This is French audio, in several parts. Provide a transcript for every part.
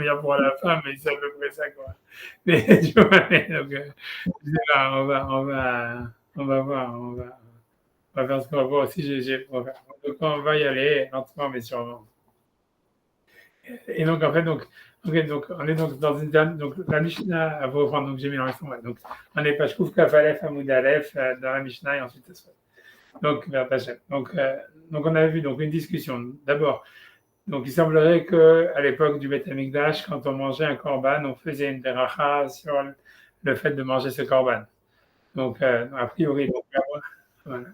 bien pour la femme, mais c'est à peu près ça, quoi. Mais tu vois, donc, je sais pas, on va voir, on va faire ce qu'on va voir aussi. On va, donc on va y aller lentement, mais sûrement. Et donc, en fait, donc on est donc dans une donc la Mishnah, à vous reprendre, donc j'ai mis l'enregistrement. Ouais, donc, on est page Kouf Kaf Aleph Hamoud Aleph dans la Mishnah et ensuite donc vers Tachem. Donc on avait vu donc une discussion. D'abord, donc il semblerait que à l'époque du Beth Amikdash, quand on mangeait un korban, on faisait une beracha sur le fait de manger ce korban. Donc a priori, donc, voilà.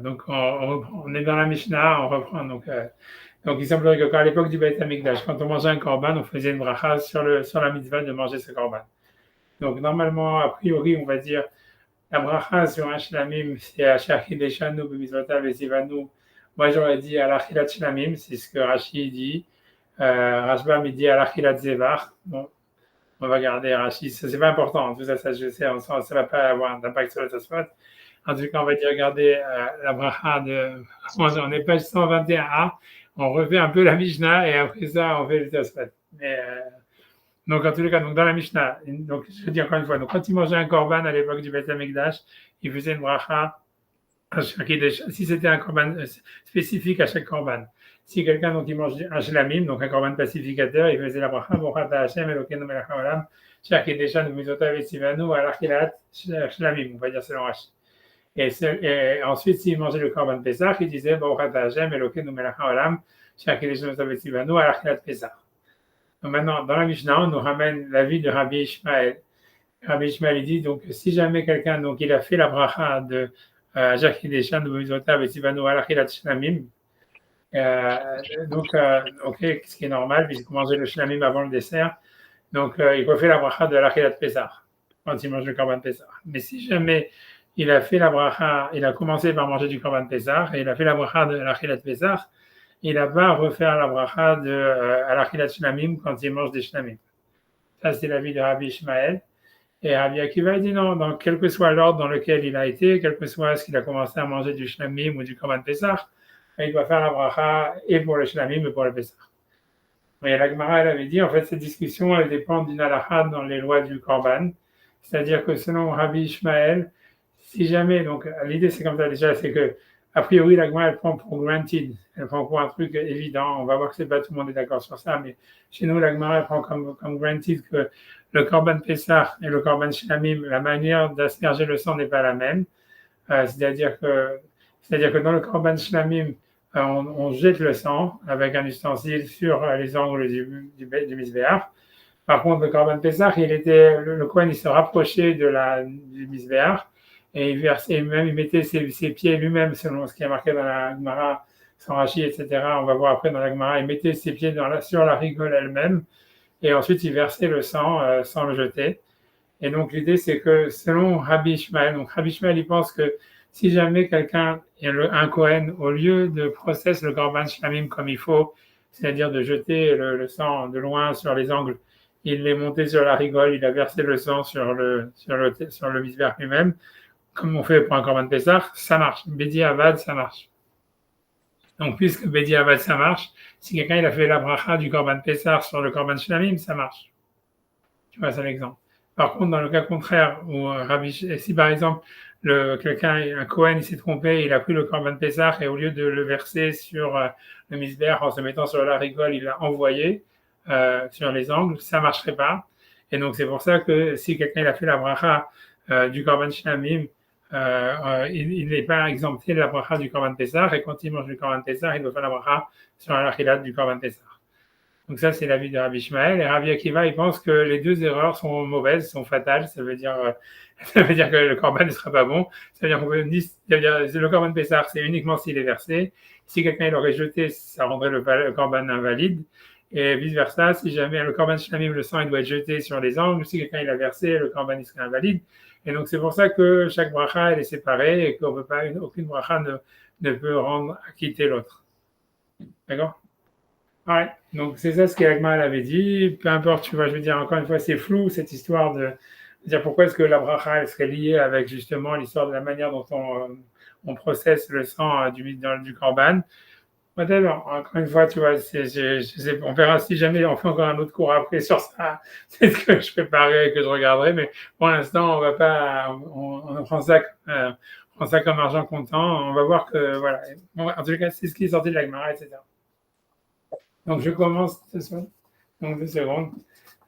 Donc on est dans la Mishnah, on reprend donc il semblerait que à l'époque du Beth Amikdash, quand on mangeait un korban, on faisait une bracha sur la mitzvah de manger ce korban. Donc normalement, a priori, on va dire la bracha sur un shlamim, c'est Asher Kideshanu b'mitzvotav v'zivanu. Moi j'aurais dit à l'achilat shlamim, c'est ce que Rashi dit. Rashbam il dit à l'achilat zevar. Bon, on va garder Rashi, ça c'est pas important. Tout ça, je sais, ça va pas avoir d'impact sur le Tosfot. En tout cas, on va dire regarder la bracha de. On est page 121a. On refait un peu la Mishnah et après ça, on fait le Tosfot. Donc, en tous les cas, donc dans la Mishnah, donc je dis encore une fois, donc quand il mangeait un korban à l'époque du Beth Amikdash, il faisait une bracha à chaque si c'était un korban spécifique à chaque korban. Si quelqu'un donc il mange un shlamim, donc un korban pacificateur, il faisait la bracha Bochata Hashem Elokeinu melech haolam, Shakideshan Umizotav Etzivanu Alachilat Shlamim, on va dire selon Rashi. Et ensuite, s'il mangeait le korban Pesach, il disait Bochata Hashem Elokeinu melech haolam, Shakideshan Umizotav Etzivanu Alachilat Pesach. Donc maintenant, dans la Mishnah, on nous ramène l'avis de Rabbi Ishmael. Rabbi Ishmael dit donc si jamais quelqu'un donc il a fait la bracha de Jacques Deshan de Mizotav et Sivano Alachilat Shlamim, ok, ce qui est normal puisqu'il mangeait le Shlamim avant le dessert, donc il refait la bracha de Alachilat Pesach quand il mange le Korban Pesach. Mais si jamais il a fait la bracha, il a commencé par manger du Korban Pesach et il a fait la bracha de Alachilat Pesach, il n'a pas à refaire la bracha de Alachilat Shlamim quand il mange des Shlamim. Ça, c'est l'avis de Rabbi Ishmael. Et Rabbi Akiva dit non, donc quel que soit l'ordre dans lequel il a été, quel que soit ce qu'il a commencé à manger du Shlamim ou du Korban Pesach, il doit faire la bracha et pour le Shlamim et pour le Pesach. Mais la Gemara, elle avait dit, en fait, cette discussion, elle dépend d'une halakha dans les lois du Korban. C'est-à-dire que selon Rabbi Ishmael, si jamais, donc l'idée c'est comme ça déjà, c'est que a priori la Gemara elle prend pour granted, elle prend pour un truc évident. On va voir que c'est pas tout le monde est d'accord sur ça, mais chez nous la Gemara elle prend comme granted que le Korban Pessah et le Korban Shlamim, la manière d'asperger le sang n'est pas la même. C'est-à-dire que dans le Korban Shlamim, on jette le sang avec un ustensile sur les angles du Misbéach. Par contre, le Korban Pessah, le Kohen, il se rapprochait du Misbéach et il mettait ses pieds lui-même, selon ce qui est marqué dans la Gemara, sans Rashi, etc. On va voir après dans la Gemara, il mettait ses pieds sur la rigole elle-même et ensuite il versait le sang sans le jeter. Et donc l'idée, c'est que selon Rabbi Ishmael, donc Rabbi Ishmael, il pense que si jamais quelqu'un, un Kohen, au lieu de processer le Korban Shlamim comme il faut, c'est-à-dire de jeter le sang de loin sur les angles, il l'est monté sur la rigole, il a versé le sang sur le misbéach lui-même, comme on fait pour un Korban Pessah, ça marche. Bedi Avad, ça marche. Donc, puisque Bedi Avad, ça marche, si quelqu'un il a fait la bracha du Korban Pessah sur le Korban Shlamim, ça marche. Tu vois, c'est l'exemple. Par contre, dans le cas contraire, où si par exemple, un Kohen, il s'est trompé, il a pris le Korban Pessah et au lieu de le verser sur le misbéach en se mettant sur la rigole, il l'a envoyé sur les angles, ça ne marcherait pas. Et donc, c'est pour ça que si quelqu'un il a fait la bracha du Korban Shlamim, il n'est pas exempté de la bracha du Korban Pessah, et quand il mange du Korban Pessah, il doit faire la bracha sur la l'achilat du Korban Pessah. Donc ça, c'est l'avis de Rabbi Ishmael. Et Rabbi Akiva, il pense que les deux erreurs sont mauvaises, sont fatales. Ça veut dire que le korban ne sera pas bon. Ça veut dire que le korban Pessah, c'est uniquement s'il est versé. Si quelqu'un l'aurait jeté, ça rendrait le korban invalide. Et vice-versa, si jamais le korban shlamim, le sang, il doit être jeté sur les angles. Si quelqu'un l'a versé, le korban il serait invalide. Et donc, c'est pour ça que chaque bracha, elle est séparée et qu'on peut pas, aucune bracha ne peut rendre acquitter l'autre. D'accord? Ouais, donc c'est ça ce qu'Agmal avait dit. Peu importe, tu vois, je veux dire, encore une fois, c'est flou cette histoire de dire pourquoi est-ce que la bracha elle serait liée avec justement l'histoire de la manière dont on processe le sang du korban. Whatever. Encore une fois, tu vois, on verra si jamais on fait encore un autre cours après sur ça. C'est ce que je préparerai, que je regarderai, mais pour l'instant, on va pas, on prend ça comme argent comptant. On va voir que, voilà. Bon, en tout cas, c'est ce qui est sorti de la Gemara, etc. Donc, je commence ce soir. Donc, 2 secondes.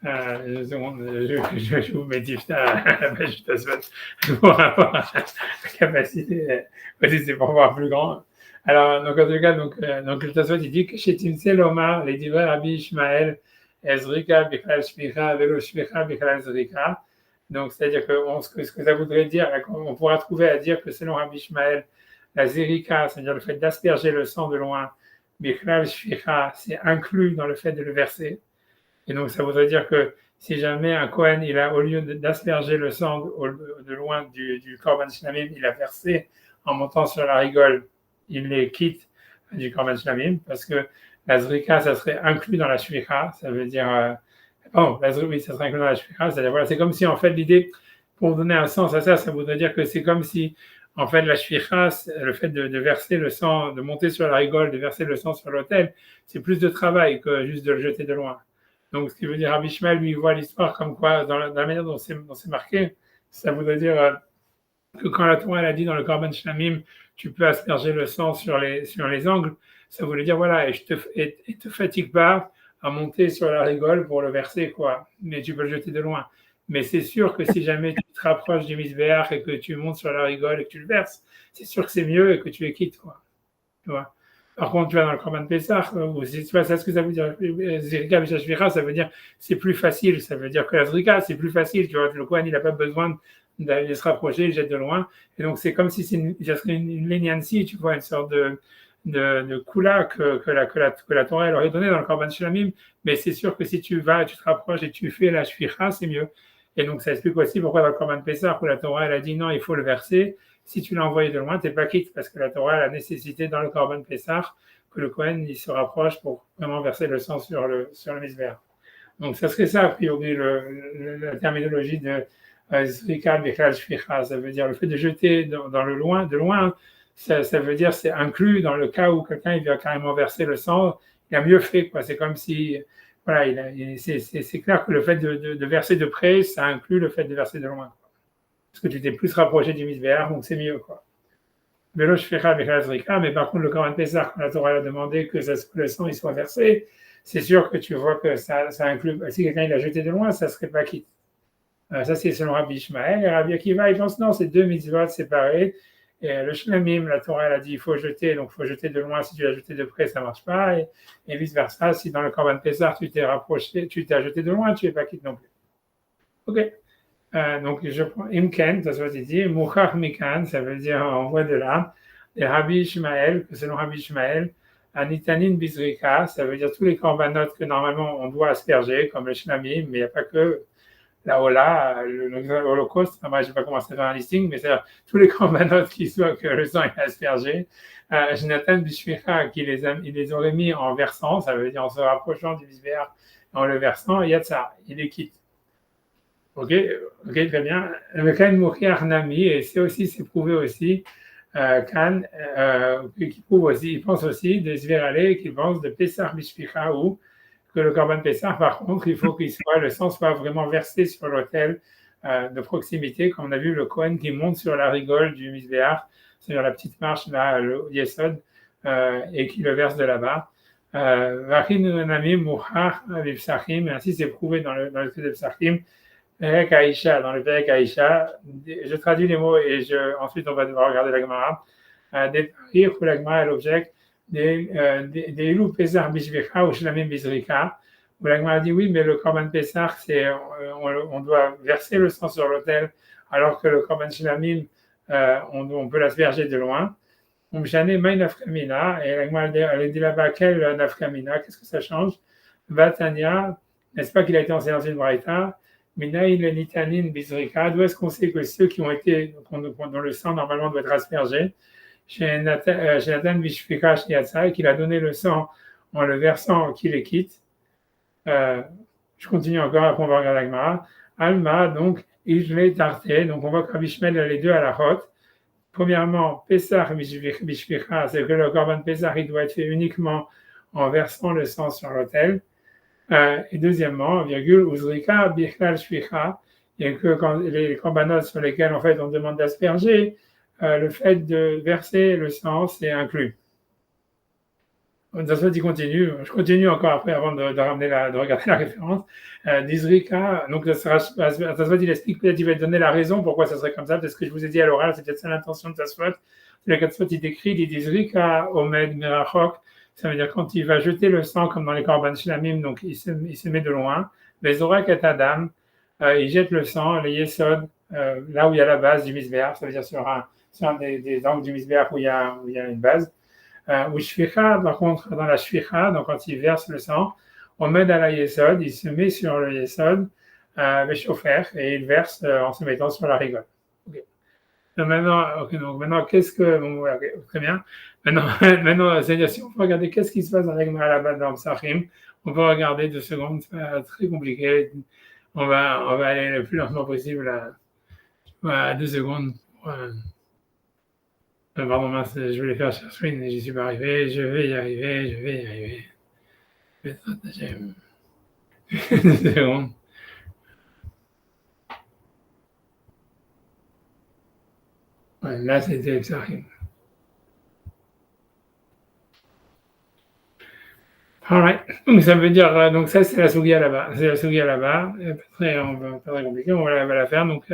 2 secondes, je vous mets ça à la page de ce pour avoir la capacité. Aussi, c'est pour voir plus grand. Alors, donc, en tout cas, donc le Tosfot, il dit que chez Timsel Omar, les divers Rabbi Ishmael, Ezrika, Bichal Shmicha, Velo Shmicha, Bichal Ezrika. Donc, c'est-à-dire que ce que ça voudrait dire, on pourra trouver à dire que selon Rabbi Ishmael, la Zerika, c'est-à-dire le fait d'asperger le sang de loin, Bichal Shmicha, c'est inclus dans le fait de le verser. Et donc, ça voudrait dire que si jamais un Kohen, au lieu d'asperger le sang de loin du Korban Shlamim, il a versé en montant sur la rigole, il les quitte du Korban Shlamim, parce que la Zrika, ça serait inclus dans la Shvicha, ça veut dire, oui, ça serait inclus dans la Shvicha, c'est-à-dire, voilà, c'est comme si, en fait, l'idée, pour donner un sens à ça, ça voudrait dire que c'est comme si, en fait, la Shvicha, le fait de verser le sang, de monter sur la rigole, de verser le sang sur l'autel, c'est plus de travail que juste de le jeter de loin. Donc, ce qui veut dire, Rabbi Ishmael, lui, voit l'histoire comme quoi, dans la manière dont c'est marqué, ça voudrait dire que quand la Torah elle a dit dans le Korban Shlamim, tu peux asperger le sang sur les angles, ça voulait dire, voilà, et te fatigue pas à monter sur la rigole pour le verser, quoi. Mais tu peux le jeter de loin. Mais c'est sûr que si jamais tu te rapproches du Misbéach et que tu montes sur la rigole et que tu le verses, c'est sûr que c'est mieux et que tu les quittes, quoi. Tu vois. Par contre, tu vas dans le Korban Pessah, tu vois, c'est ce que ça veut dire. Zrika Bishashvicha, ça veut dire c'est plus facile. Ça veut dire que la Zrika, c'est plus facile. Tu vois, le Kohen, il n'a pas besoin d'aller se rapprocher, il jette de loin. Et donc, c'est comme si ça serait une leniency, tu vois, une sorte de kula que la Torah elle aurait donné dans le Korban Shlamim. Mais c'est sûr que si tu vas, tu te rapproches et tu fais la Shvicha, c'est mieux. Et donc, ça explique aussi pourquoi dans le Korban Pessah, où la Torah elle a dit non, il faut le verser. Si tu l'as envoyé de loin, tu n'es pas quitte, parce que la Torah a la nécessité dans le Korban Pessah que le Kohen il se rapproche pour vraiment verser le sang sur le misbéach. Donc, ça serait ça, a priori, la terminologie de Zrika Bechal Shvicha. Ça veut dire le fait de jeter dans le loin, de loin, ça veut dire c'est inclus dans le cas où quelqu'un il vient carrément verser le sang, il a mieux fait, quoi. C'est comme si, voilà, c'est clair que le fait de verser de près, ça inclut le fait de verser de loin. Parce que tu t'es plus rapproché du misbéach, donc c'est mieux, quoi. Vélo Shvicha Bechal Zrika, mais par contre, le Korban Pessah, quand la Torah a demandé que le sang il soit versé, c'est sûr que tu vois que ça inclut. Si quelqu'un il a jeté de loin, ça serait pas quitte. Ça, c'est selon Rabbi Ishmael. Et Rabbi Akiva, il pense non, c'est 2 mitzvot séparés. Et le Shlamim, la Torah, elle a dit il faut jeter, donc il faut jeter de loin. Si tu l'as jeté de près, ça ne marche pas. Et vice-versa, si dans le Korban Pessah, tu t'es rapproché, tu t'es jeté de loin, tu n'es pas quitte non plus. Ok. Donc, je prends Imken, ça se dit, Mouchach Mikan, ça veut dire on voit de là. Et Rabbi Ishmael, que selon Rabbi Ishmael, Anitanin Bizrika, ça veut dire tous les corbanotes que normalement on doit asperger, comme le Shlamim, mais il n'y a pas que la Ola, l'Holocauste. Moi, je n'ai pas commencé à faire un listing, mais c'est tous les corbanotes qui soient que le sang est aspergé. Jonathan Bishvicha, il les aurait mis en versant, ça veut dire en se rapprochant du Misbéach, en le versant, il y a de ça, il les quitte. Ok, très bien. Le Kan Mouchiach Nami, et c'est prouvé aussi, qui prouve aussi, il pense aussi de Zverale, qui pense de Pessah Bishvicha, ou que le Korban Pessah, par contre, il faut le sang soit vraiment versé sur l'autel de proximité, comme on a vu le Kohen qui monte sur la rigole du Misbéach, sur la petite marche là, le Yesod, et qui le verse de là-bas. Vachin Nami Mouchach Bipsachim, et ainsi c'est prouvé dans le truc de Psachim. Perek Aïcha, dans le Perek Aïcha, je traduis les mots et ensuite on va devoir regarder la Gemara. Des paris où la Gemara elle objecte des loups Pesach Bishvicha ou Shlamim Bizrika, où la Gemara dit oui, mais le Korban Pesach, on doit verser le sang sur l'autel, alors que le Korban Shlamim, on peut l'asperger de loin. Umshane Maï Nafkamina, et la Gemara elle dit là-bas quel Nafkamina, qu'est-ce que ça change? Vatania, n'est-ce pas qu'il a été enseigné dans une braïta? Minaï le Nitanin Bizrika, d'où est-ce qu'on sait que ceux qui ont été, dont le sang normalement doit être aspergé, chez Nathan Bishvika Shiatsa, qu'il a donné le sang en le versant qu'il les quitte. Je continue encore, après on va regarder la Gemara. Alma, donc, Ijle Tarte, donc on voit que Rabbi Shmuel a les deux à la rote. premièrement, Pessah Bishvicha, c'est que le Korban Pessah, il doit être fait uniquement en versant le sang sur l'autel. Et deuxièmement, virgule, Uzrika Bichlal Shvicha, et que quand les corbanotes sur lesquels en fait on demande d'asperger, le fait de verser le sang, c'est inclus. Ça, il continue. Je continue encore après avant de regarder la référence. D'Izrika, donc ça il explique, peut-être il va donner la raison pourquoi ça serait comme ça, parce que je vous ai dit à l'oral, c'est peut-être ça l'intention de Tasfot. Le Tasfot, il décrit, il dit D'Izrika, Omed, Merachok, ça veut dire quand il va jeter le sang, comme dans les Korban Shlamim, donc il se met de loin. Bezorak et Adam, il jette le sang, les Yesod, là où il y a la base du Misbéach, ça veut dire sur un des angles du Misbéach où il y a une base. Ou shvicha, par contre, dans la shvicha, donc quand il verse le sang, on met dans la yesod, il se met sur le yesod, le chauffer, et il verse en se mettant sur la rigole. Okay. Donc maintenant, qu'est-ce que. Bon, okay, très bien. Maintenant, c'est-à-dire, si on peut regarder qu'est-ce qui se passe dans l'Egmara là-bas dans Psachim, on peut regarder 2 secondes, c'est pas très compliqué. On va aller le plus lentement possible à 2 secondes. Pardon, mince, je voulais faire share screen et j'y suis pas arrivé. Je vais y arriver. Je vais partager. 2 secondes. Ouais, là, c'était ça. Alright. Donc, ça veut dire, donc ça, c'est la Sugia là-bas. C'est la Sugia là-bas. Pas très compliqué, on va la faire. Donc,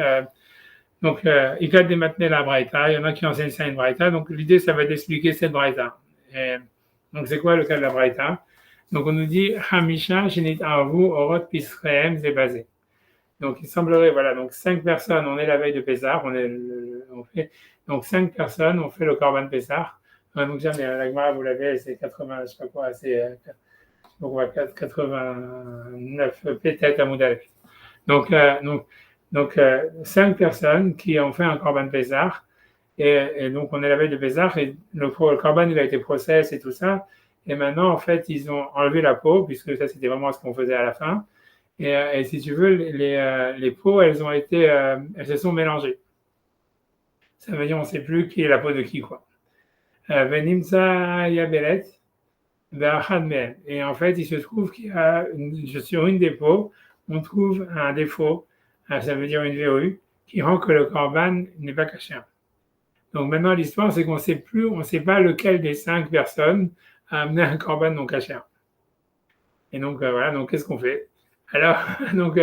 il y a des maintenir la Braïta. Il y en a qui enseignent ça une Braïta. Donc, l'idée, ça va être d'expliquer cette Braïta. Donc, c'est quoi le cas de la Braïta? Donc, on nous dit Hamisha, Shinit Arvu, Orot, Pisreem, Zébazé. Donc, il semblerait, voilà, donc 5 personnes, on est la veille de Pessah, on fait, donc 5 personnes, on fait le Korban Pessah. Donc, jamais, la Gemara, vous l'avez, c'est 80, je sais pas quoi, c'est donc, 89 peut-être à Moudal. Donc, 5 personnes qui ont fait un Korban Pessah. Et donc, on est la veille de Pessah et le Korban, il a été processé et tout ça. Et maintenant, en fait, ils ont enlevé la peau, puisque ça, c'était vraiment ce qu'on faisait à la fin. Et si tu veux, les peaux, elles se sont mélangées. Ça veut dire, on ne sait plus qui est la peau de qui, quoi. Venimsa Yabelet, et en fait, il se trouve qu'il y a, sur une des peaux, on trouve un défaut, ça veut dire une verrue, qui rend que le korban n'est pas caché. Donc maintenant, l'histoire, c'est qu'on ne sait pas lequel des 5 personnes a amené un korban non caché. Et donc, voilà, donc qu'est-ce qu'on fait? Alors, donc,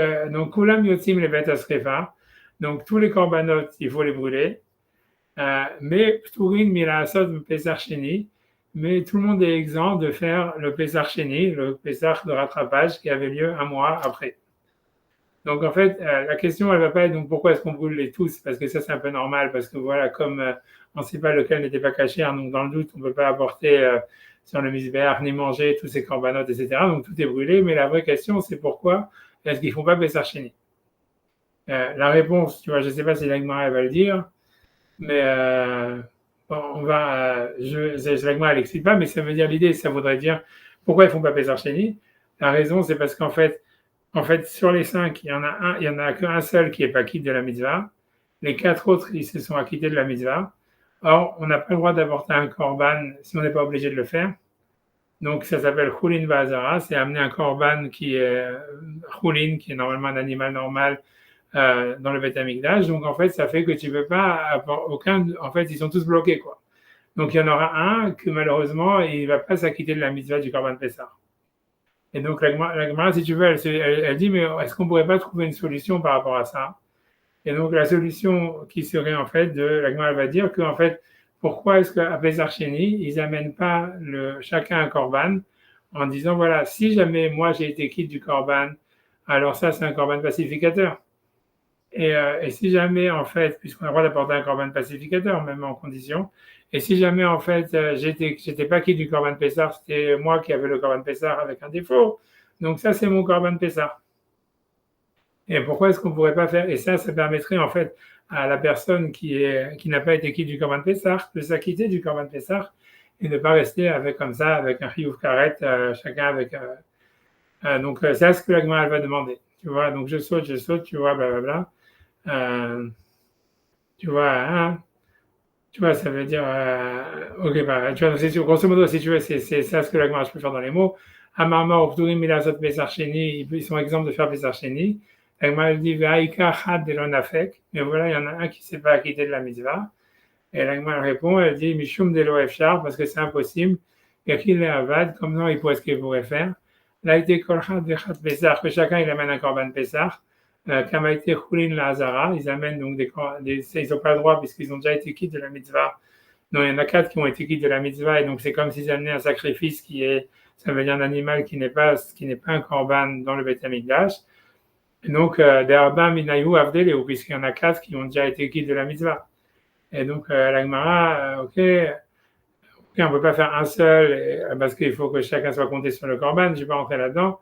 Kulam Yotzim les bêtes à donc tous les korbanot, il faut les brûler. Mais Pturin Milasod Pesach Sheni, mais tout le monde est exempt de faire le Pesach Sheni, le Pesach de rattrapage qui avait lieu un mois après. Donc en fait, la question, elle va pas être donc pourquoi est-ce qu'on brûle les tous? Parce que ça, c'est un peu normal, parce que voilà, comme on ne sait pas lequel n'était pas caché, donc dans le doute, on ne peut pas apporter sur le misbéach ni manger tous ces corbanotes, etc. Donc tout est brûlé, mais la vraie question, c'est pourquoi est-ce qu'ils ne font pas Pesach Sheni? La réponse, tu vois, je ne sais pas si l'Agmara va le dire, mais bon, on va, l'Agmara elle n'explique pas, mais ça veut dire l'idée, ça voudrait dire pourquoi ils ne font pas Pesach Sheni? La raison, c'est parce qu'en fait, sur les 5, il y en a qu'un seul qui n'est pas quitte de la mitzvah. Les 4 autres, ils se sont acquittés de la mitzvah. Or, on n'a pas le droit d'apporter un korban si on n'est pas obligé de le faire. Donc, ça s'appelle Chulin Vazara. C'est amener un korban qui est Chulin, qui est normalement un animal normal dans le Beth Amikdash. Donc, en fait, ça fait que tu ne peux pas avoir aucun. En fait, ils sont tous bloqués, quoi. Donc, il y en aura un que malheureusement, il ne va pas s'acquitter de la mitzvah du korban Pessah. Et donc, la Gemara, si tu veux, elle dit, mais est-ce qu'on ne pourrait pas trouver une solution par rapport à ça? Et donc, la solution qui serait, en fait, la Gemara va dire qu'en fait, pourquoi est-ce qu'à Pesach Sheni, ils n'amènent pas chacun un korban en disant, voilà, si jamais moi j'ai été quitte du korban, alors ça, c'est un korban pacificateur. Et si jamais, en fait, puisqu'on a le droit d'apporter un korban pacificateur, même en condition, et si jamais, en fait, j'étais pas quitte du korban Pessah, c'était moi qui avais le korban Pessah avec un défaut, donc ça, c'est mon korban Pessah. Et pourquoi est-ce qu'on ne pourrait pas faire? Et ça permettrait, en fait, à la personne qui n'a pas été quitte du korban Pessah de s'acquitter du korban Pessah et de ne pas rester comme ça, avec un chiyuv karet, chacun avec... donc, c'est ce que la Gemara va demander. Tu vois, donc je saute, tu vois, blablabla. Tu vois, hein, Tu vois, ça veut dire, ok, bah, tu vois, grosso modo, si tu veux, c'est ça ce que la Gemara peut faire dans les mots. Amarma, Opturim, Milazot, Besar Sheni, ils sont exempts de faire Besar Sheni. La Gemara elle dit, Ve'aika, Chad, Delon Afek. Mais voilà, il y en a un qui ne s'est pas acquitté de la mitzvah. Et la Gemara répond, elle dit, Mishum Delo Efshar, parce que c'est impossible. Et qu'il est avad, comme non, il pourrait ce qu'il pourrait faire. Là, il était Kolchad, Vechat, Besar, que chacun il amène un korban Pesach. Comme a été Choulin la Hazara, ils amènent donc ils n'ont pas le droit puisqu'ils ont déjà été quittes de la mitzvah. Donc il y en a 4 qui ont été quittes de la mitzvah et donc c'est comme s'ils amenaient un sacrifice ça veut dire un animal qui n'est pas un korban dans le Beth Amikdash. Et donc Derba Minayu Avdeleu, puisqu'il y en a 4 qui ont déjà été quittes de la mitzvah. Et donc la Gemara, ok, on ne peut pas faire un seul parce qu'il faut que chacun soit compté sur le korban. Je ne vais pas rentrer là-dedans.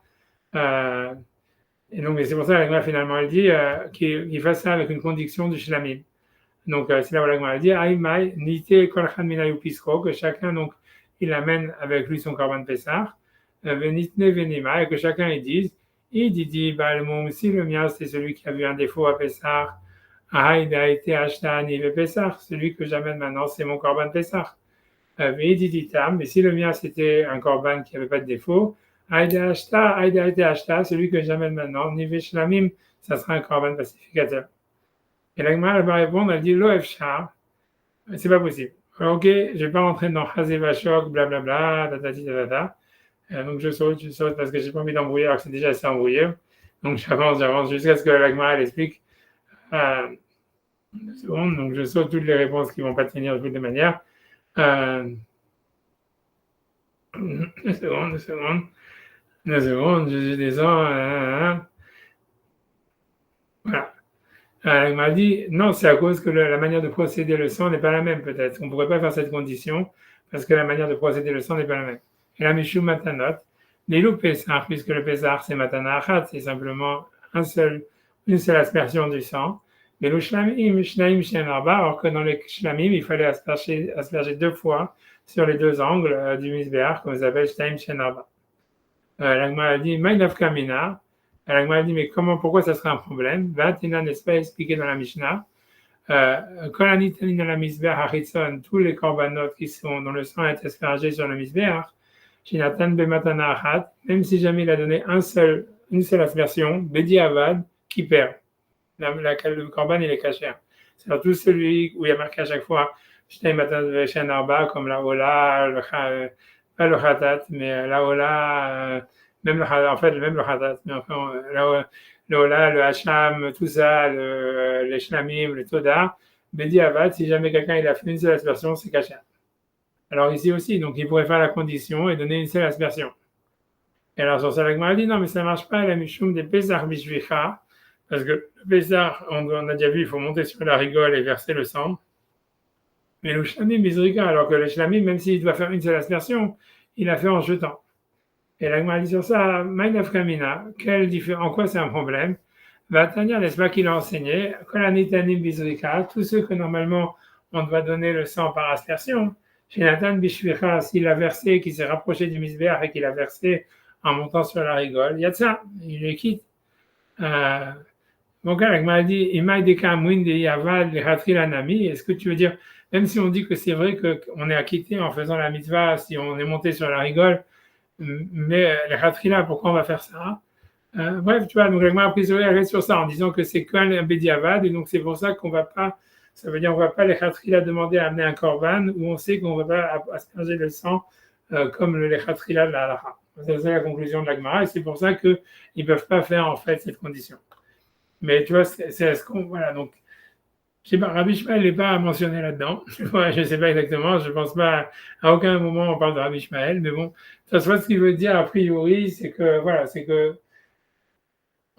Et donc, c'est pour ça que la Gemara finalement elle dit qu'il fasse ça avec une condition du shlamim. Donc, c'est là où la Gemara dit Aïmaï, nite kolchan minayu pisro, que chacun donc il amène avec lui son korban pesach, venitne venima, et que chacun il dise il dit Balmon, si le mien c'est celui qui a vu un défaut à pesach, Aïd a été acheté à Nive pesach, celui que j'amène maintenant c'est mon korban pesach. Mais si le mien c'était un korban qui n'avait pas de défaut, Aïda Ashta, celui que j'amène maintenant, Nive Shlamim, ça sera un korban pacificateur. Et la Gemara va répondre, elle dit Lo Efshar, c'est pas possible. Alors, ok, je vais pas rentrer dans Chazevashok, blablabla, tatati tatata. Donc je saute parce que j'ai pas envie d'embrouiller alors que c'est déjà assez embrouillé. Donc j'avance jusqu'à ce que la Gemara elle explique. 2 secondes, donc je saute toutes les réponses qui vont pas tenir de toutes les manières. 2 secondes, je descends. Voilà. Il m'a dit, non, c'est à cause que la manière de procéder le sang n'est pas la même, peut-être. On ne pourrait pas faire cette condition parce que la manière de procéder le sang n'est pas la même. Et là, Mishou Matanot, les loups Pessar, puisque le Pessar, c'est Matana Achat, c'est simplement une seule aspersion du sang. Mais le Shlamim, Shnaim, Shen Arba, alors que dans les Shlamim, il fallait asperger 2 fois sur les 2 angles du Misbéach, comme ça s'appelle Shnaim, Shen Arba. L'Agma a dit, Maïnaf Kamina. L'Agma a dit, mais pourquoi ça serait un problème? Vatina n'est-ce pas expliqué dans la Mishnah. Quand la Nitani dans la Misbéach Hachitzon, tous les korbanot qui sont dont le sang est aspergé sur le Misbéach, Shinatan Bematana Achat, même si jamais il a donné une seule aspersion, Bedi Avad, qui perd. Le korban, il est caché. C'est-à-dire tout celui où il y a marqué à chaque fois, Shnei Matan Veshen Arba, comme la Ola, pas le Khatat, mais la Ola, même le Khatat, mais enfin, le Ola, le Hacham, tout ça, les Shlamim, le Toda, Bedi Avad, si jamais quelqu'un il a fait une seule aspersion, c'est caché. Alors ici aussi, donc il pourrait faire la condition et donner une seule aspersion. Et alors sur ça, la Gemara dit non, mais ça ne marche pas, la Mishum des Pesach Bishvicha, parce que le Pesach, on a déjà vu, il faut monter sur la rigole et verser le sang. Mais le Shlamim Bizrika, alors que le Shlamim, même s'il doit faire une seule aspersion, il a fait en jetant. Et la Gemara dit sur ça, Maïnaf Kamina, en quoi c'est un problème? Vatania, n'est-ce pas qu'il a enseigné, Kolanitanim Bizrika, tous ceux que normalement on doit donner le sang par aspersion, chez Nathan Bishvicha, s'il a versé, qu'il s'est rapproché du Misbéach et qu'il a versé en montant sur la rigole, il y a de ça, il les quitte. Mon gars, m'a dit, est-ce que tu veux dire, même si on dit que c'est vrai qu'on est acquitté en faisant la mitzvah, si on est monté sur la rigole, mais les khatrila, pourquoi on va faire ça? Bref, tu vois, donc elle m'a pris sur ça en disant que c'est qu'un bédiavad, et donc c'est pour ça qu'on va pas, ça veut dire qu'on va pas les khatrila demander à amener un korban, où on sait qu'on va pas asperger le sang comme les khatrila de la halacha. C'est ça la conclusion de la Gemara, et c'est pour ça qu'ils ne peuvent pas faire en fait cette condition. Mais tu vois, c'est ce qu'on. Voilà, donc, je sais pas, Rabbi Ishmael n'est pas mentionné là-dedans. Je ne sais pas exactement, je ne pense pas, à aucun moment on parle de Rabbi Ishmael, mais bon, ça soit ce qu'il veut dire a priori, c'est que, voilà, c'est que,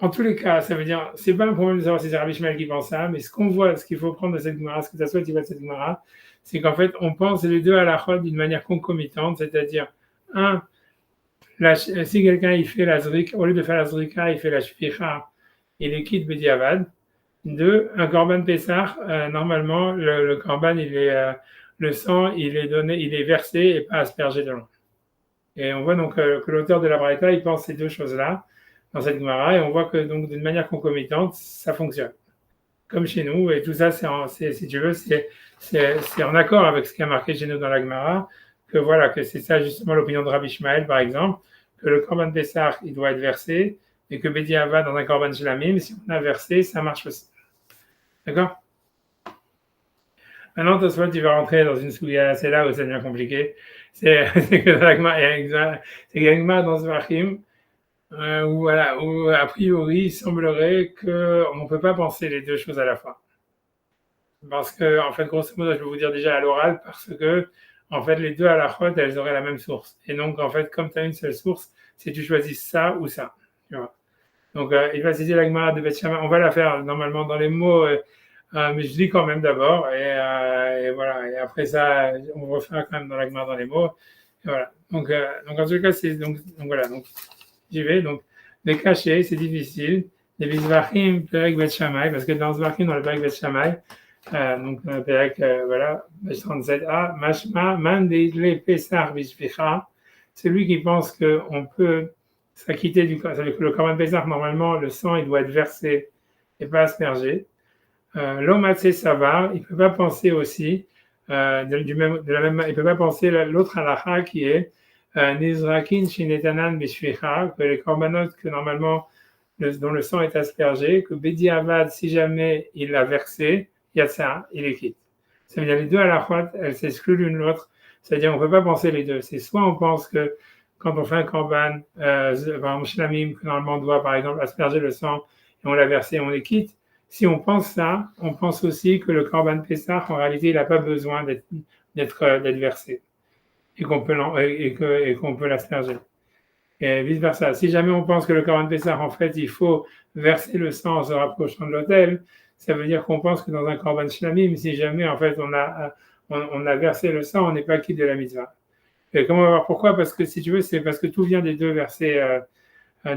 en tous les cas, ça veut dire, c'est pas un problème de savoir si c'est Rabbi Ishmael qui pense ça, mais ce qu'on voit, ce qu'il faut prendre de cette Gemara, ce que ça soit tu vois de cette Gemara, c'est qu'en fait, on pense les deux à la chod d'une manière concomitante, c'est-à-dire, si quelqu'un il fait la zrika, au lieu de faire la zrika, il fait la shficha, il est quitte bediavad. 2, un korban Pessah, normalement, le korban, le sang, il est versé et pas aspergé de l'eau. Et on voit donc que l'auteur de la Braïta, il pense ces 2 choses-là dans cette Gemara, et on voit que donc d'une manière concomitante, ça fonctionne. comme chez nous, et tout ça, si tu veux, c'est en accord avec ce qui a marqué chez nous dans la Gemara, que voilà, que c'est ça justement l'opinion de Rabbi Ishmael, par exemple, que le Korban Pessah, il doit être versé, et que Bedi Ava, dans un Korban Shlamim, si on a versé, ça marche aussi. D'accord? Maintenant, Tosfot, tu vas rentrer dans une souillade, c'est là où ça devient compliqué. C'est que dans la Gemara, il y a une Gemara dans ce Vachim, où, voilà, où a priori, il semblerait qu'on ne peut pas penser les deux choses à la fois. Parce que, en fait, grosso modo, je vais vous dire déjà à l'oral, parce que, en fait, les deux halakhot, elles auraient la même source. Et donc, en fait, comme tu as une seule source, si tu choisis ça ou ça. Tu vois. Donc, il va citer la Gemara de Beth Shammai. On va la faire normalement dans les mots, mais je lis quand même d'abord. Et voilà. Et après ça, on refera quand même dans la Gemara dans les mots. Et voilà. Donc en tout cas, c'est donc voilà. Donc, j'y vais. Donc, les cachets, c'est difficile. Les Vizvachim, Perek Beth Shammai, parce que dans Zvachim, dans le Perek Beth Shammai, donc Perek, voilà, 37a, Mashma, Man Deidle Pesach Bishvicha, celui qui pense qu'on peut s'acquitter du corban. Le Korban Pessah, normalement, le sang, il doit être versé et pas aspergé. L'homme assez savar, il ne peut pas penser aussi, il ne peut pas penser l'autre halakha qui est Nizrakin Shinetanan Bishvicha, que les korbanot que normalement dont le sang est aspergé, que Bedi Avad, si jamais il l'a versé, Yatsa, il est quitte. Ça veut dire les deux halakhot, elles s'excluent l'une l'autre. C'est-à-dire on ne peut pas penser les deux. C'est soit on pense que quand on fait un korban, par exemple, shlamim, que normalement on doit par exemple asperger le sang et on l'a versé, on est quitte. Si on pense ça, on pense aussi que le korban Pessah, en réalité, il n'a pas besoin d'être versé et qu'on peut l'asperger. Et vice-versa. Si jamais on pense que le Korban Pessah, en fait, il faut verser le sang en se rapprochant de l'autel, ça veut dire qu'on pense que dans un Korban Shlamim, si jamais, en fait, on a versé le sang, on n'est pas quitte de la mitzvah. Et comment on va voir pourquoi? Parce que, si tu veux, c'est parce que tout vient des deux versets,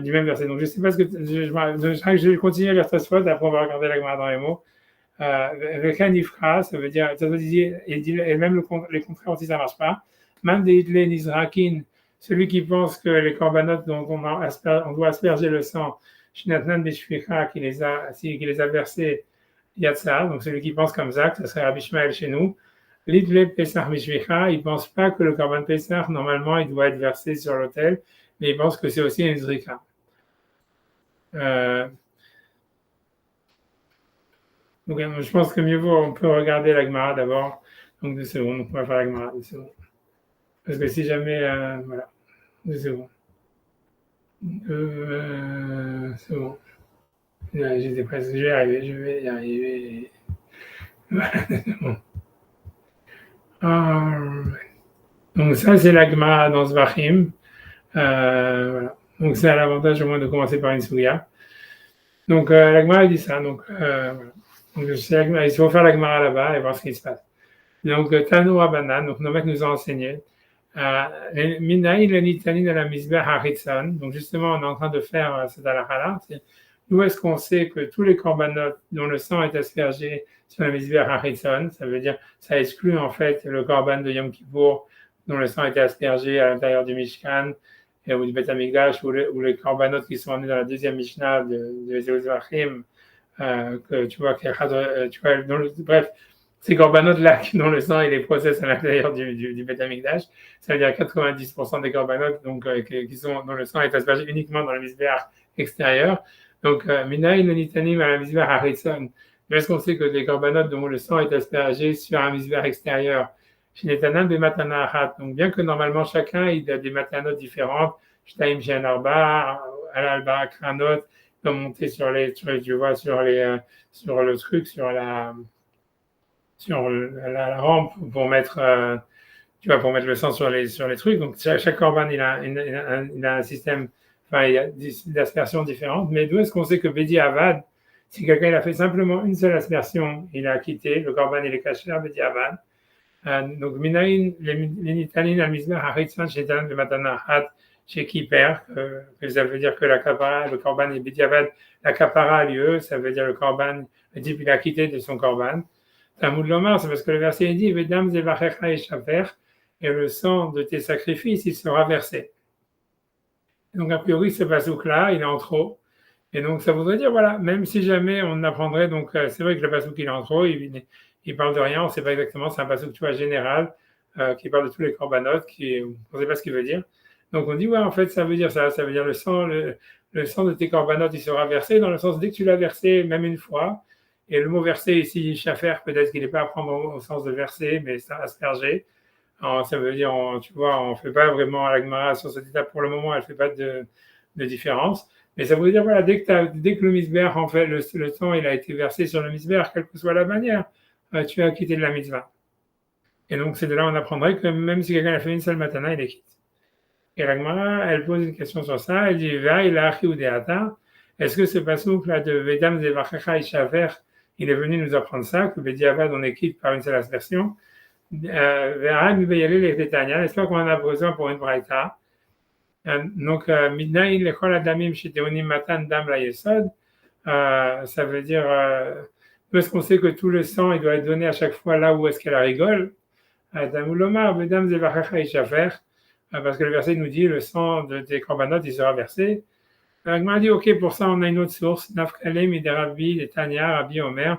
du même verset. Donc, je ne sais pas ce que... Je vais continuer à lire Tosfot, après on va regarder la Gemara dans les mots. Avec un ifra, ça veut dire, et même les contraires aussi, ça ne marche pas. Man deidle nizrakin, celui qui pense que les korbanot dont on doit asperger le sang, Shinatnan Beshvicha, qui les a versés, Yatsa, donc celui qui pense comme ça, que ce serait Rabbi Ishmael chez nous. Lidle Pesach Beshvicha, il ne pense pas que le korban Pesach, normalement, il doit être versé sur l'autel, mais il pense que c'est aussi une zrika. Donc, je pense que mieux vaut, on peut regarder la Gemara d'abord. Donc, 2 secondes, on va faire la Gemara, 2 secondes. Parce que si jamais, voilà, 2 secondes. C'est bon. J'étais presque, je vais y arriver. Voilà, c'est bon. Donc, ça, c'est la Gemara dans Zvachim. Voilà. Donc, c'est à l'avantage au moins de commencer par une Souya. Donc, la Gemara dit ça. Donc, voilà. Donc, il faut faire la Gemara là-bas et voir ce qui se passe. Donc, Tano Abanan, donc nos maîtres nous ont enseigné. Minaï le nitani de la misbeh haritson. Donc, justement, on est en train de faire cette halakha-là. D'où est-ce qu'on sait que tous les korbanot dont le sang est aspergé sur la misbeh haritson, ça veut dire, ça exclut en fait le korban de Yom Kippour dont le sang était aspergé à l'intérieur du Mishkan ou du Beth Amikdash, ou les korbanot qui sont amenés dans la deuxième Mishnah de Zéuzvachim, que tu vois, bref, ces korbanot-là dont le sang et les process à l'intérieur du Beth Amikdash, ça veut dire 90% des korbanot dont le sang est aspergé uniquement dans le misbeh extérieur. Donc, Minaï le nitanim à la misbeh haritson. Est-ce qu'on sait que les korbanot dont le sang est aspergé sur un misbeh extérieur, Shinetanan be matana achat. Donc, bien que normalement chacun il a des matanot différentes, Shtaim Shen Arba, Al-Alba, Kranot, peut monter sur le truc, sur la rampe pour mettre, pour mettre le sang sur les trucs. Donc, chaque korban, il a un système, il y a des aspersions différentes. Mais d'où est-ce qu'on sait que Bedi Avad, si quelqu'un il a fait simplement une seule aspersion, il a quitté, le korban il est caché à Bedi Avad. Donc, Minaïn, les Nitalin, al-Mizbeh, Haritsan, Shetan, le Matana, Hat, chez Kiper, que ça veut dire que la kapara, le korban est Bedi Avad, la kapara a lieu, ça veut dire le korban, le type il a quitté de son korban. Talmud Lomar, c'est parce que le verset dit Vedam zevachecha eshaper, et le sang de tes sacrifices, il sera versé. Donc, a priori, ce pasouk-là, il est en trop. Et donc, ça voudrait dire, voilà, même si jamais on apprendrait, donc, c'est vrai que le passouk, il est en trop, il parle de rien, on ne sait pas exactement, c'est un passouk, tu vois, général, qui parle de tous les korbanot, on ne sait pas ce qu'il veut dire. Donc, on dit, ouais, en fait, ça veut dire ça, ça veut dire le sang de tes korbanot, il sera versé, dans le sens, dès que tu l'as versé, même une fois, et le mot versé ici, shafer, peut-être qu'il n'est pas à prendre au sens de verser, mais ça, asperger. Alors, ça veut dire, tu vois, on ne fait pas vraiment à la Gemara sur cette étape pour le moment, elle ne fait pas de différence. Mais ça veut dire, voilà, dès que le misbeh, en fait, le sang, il a été versé sur le misbeh, quelle que soit la manière, tu as quitté de la mitzvah. Et donc, c'est de là on apprendrait que même si quelqu'un a fait une seule matana, il est quitte. Et la Gemara, elle pose une question sur ça, elle dit, va, il a achi ou deata. Est-ce que ce passouk là de Vedam Zevachecha Ishaver, il est venu nous apprendre ça, que Bediavad, on est quitte par une seule aspersion? Est-ce qu'on en a besoin pour une braïta? Donc, Midnaï lechol adamim sheteonim matan dam la yesod, ça veut dire, parce qu'on sait que tout le sang, il doit être donné à chaque fois là où est-ce qu'elle rigole. Damulomar, bedam zevachecha ishafer, parce que le verset nous dit, le sang de tes korbanot, il sera versé. Donc, m'a dit, ok, pour ça, on a une autre source, Nafkalem, Iderabi, de Tanya, Rabbi Omer,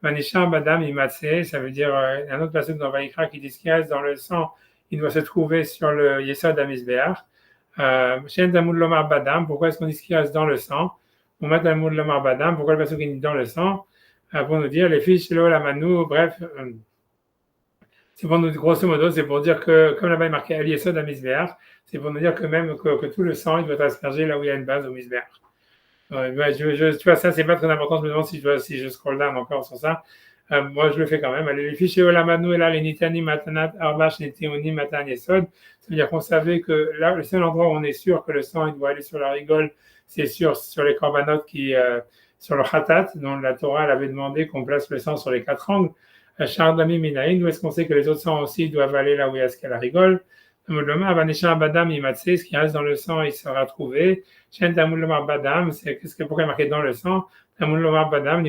Vanishar Badam, Imatse, ça veut dire, un autre passage dans Vaïkra qui dit qu'il reste dans le sang, il doit se trouver sur le Yesod Amisbeach. Shen Tamud Lomar Badam, pourquoi est-ce qu'on dit qu'il reste dans le sang? On met Tamud Lomar Badam, pourquoi le passage qui dit dans le sang? Pour nous dire, les fiches, l'eau, la manou, bref, c'est pour nous, grosso modo, c'est pour dire que, comme là-bas il est marqué Ali Yesod Amisbeach, c'est pour nous dire que même que tout le sang, il doit être aspergé là où il y a une base au Misbeach. Ouais, tu vois, ça, c'est pas très important. Je me demande si je scroll down encore sur ça. Moi, je le fais quand même. Allez, les fichiers Olamanu et là, les Nitani, Matanat, Arbash, Neteoni, Matan, Yesod. Ça veut dire qu'on savait que là, le seul endroit où on est sûr que le sang, il doit aller sur la rigole, c'est sur les corbanotes sur le Khatat, dont la Torah, elle avait demandé qu'on place le sang sur les 4 angles. Chardami, Minaïn, où est-ce qu'on sait que les autres sangs aussi doivent aller là où il y a ce qu'elle rigole? Badam, ce qui reste dans le sang, il sera trouvé. Badam, pourquoi il est marqué dans le sang? Badam,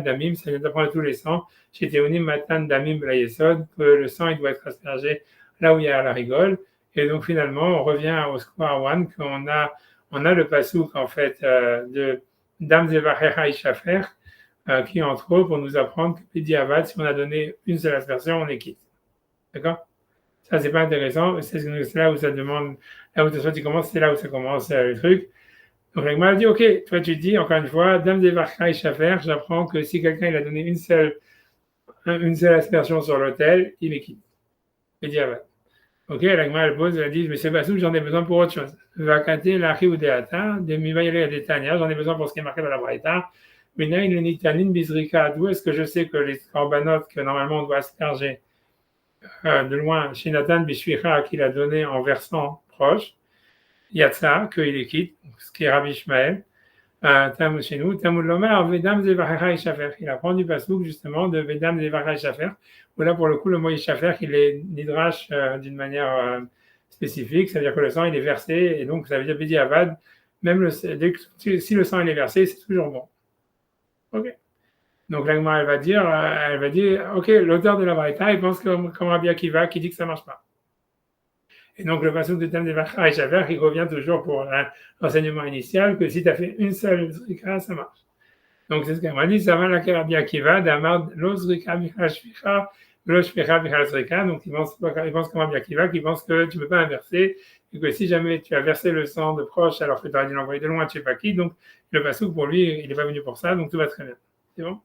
Damim, ça vient d'apprendre tous les sangs. Chez Théonim, Matan, Damim, Yesod, que le sang, il doit être aspergé là où il y a la rigole. Et donc, finalement, on revient au Square One, qu'on a le pasouk, en fait, de Dam Zevachecha Ishafer, qui, entre autres, pour nous apprendre que Pédiavad, si on a donné une seule aspersion, on est quitte. D'accord? Ça, c'est pas intéressant. C'est là où ça demande, là où tu commences, c'est là où ça commence le truc. Donc, la m'a dit, ok, toi, tu dis, encore une fois, Dame des Varka et Chafer, j'apprends que si quelqu'un il a donné une seule aspersion sur l'autel, il est quitte. Il dit, ah ouais. Ok, la elle pose, elle dit, mais c'est pas tout, j'en ai besoin pour autre chose. Vakate, lachi ou deata, de mivaïle des tania, j'en ai besoin pour ce qui est marqué dans la braïta. Mais là, il est nitanin bizrika. D'où est-ce que je sais que les corbanotes que normalement on doit asperger de loin, chez Nathan Bishvicha, qu'il a donné en versant proche, Yatsa, qu'il est quitte, ce qui est Rabbi Ishmael, chez nous, Tamud Lomar, Vedam Zevachecha Ishafer. Il apprend du pasouk justement de Vedam Zevachecha Ishafer, où là pour le coup le mot Ishafer, il est nidrash d'une manière spécifique, c'est-à-dire que le sang il est versé, et donc ça veut dire Bidi Avad, même si le sang il est versé, c'est toujours bon. Ok. Donc l'agma, elle va dire, ok, l'auteur de la Braïta, il pense comme Rabbi Akiva qui dit que ça ne marche pas. Et donc le passage de Tam de Vacha et Shaver, il revient toujours pour l'enseignement initial, que si tu as fait une seule zrika, ça marche. Donc c'est ce qu'elle m'a dit, ça va la Rabbi Akiva, d'Amar lo zrika michal shvicha, lo shvicha michal zrika. Donc il pense comme Rabbi Akiva, qui pense que tu ne peux pas inverser, et que si jamais tu as versé le sang de proche alors que tu aurais dû l'envoyer de loin, tu ne sais pas qui, donc le passage pour lui, il n'est pas venu pour ça, donc tout va très bien. C'est bon?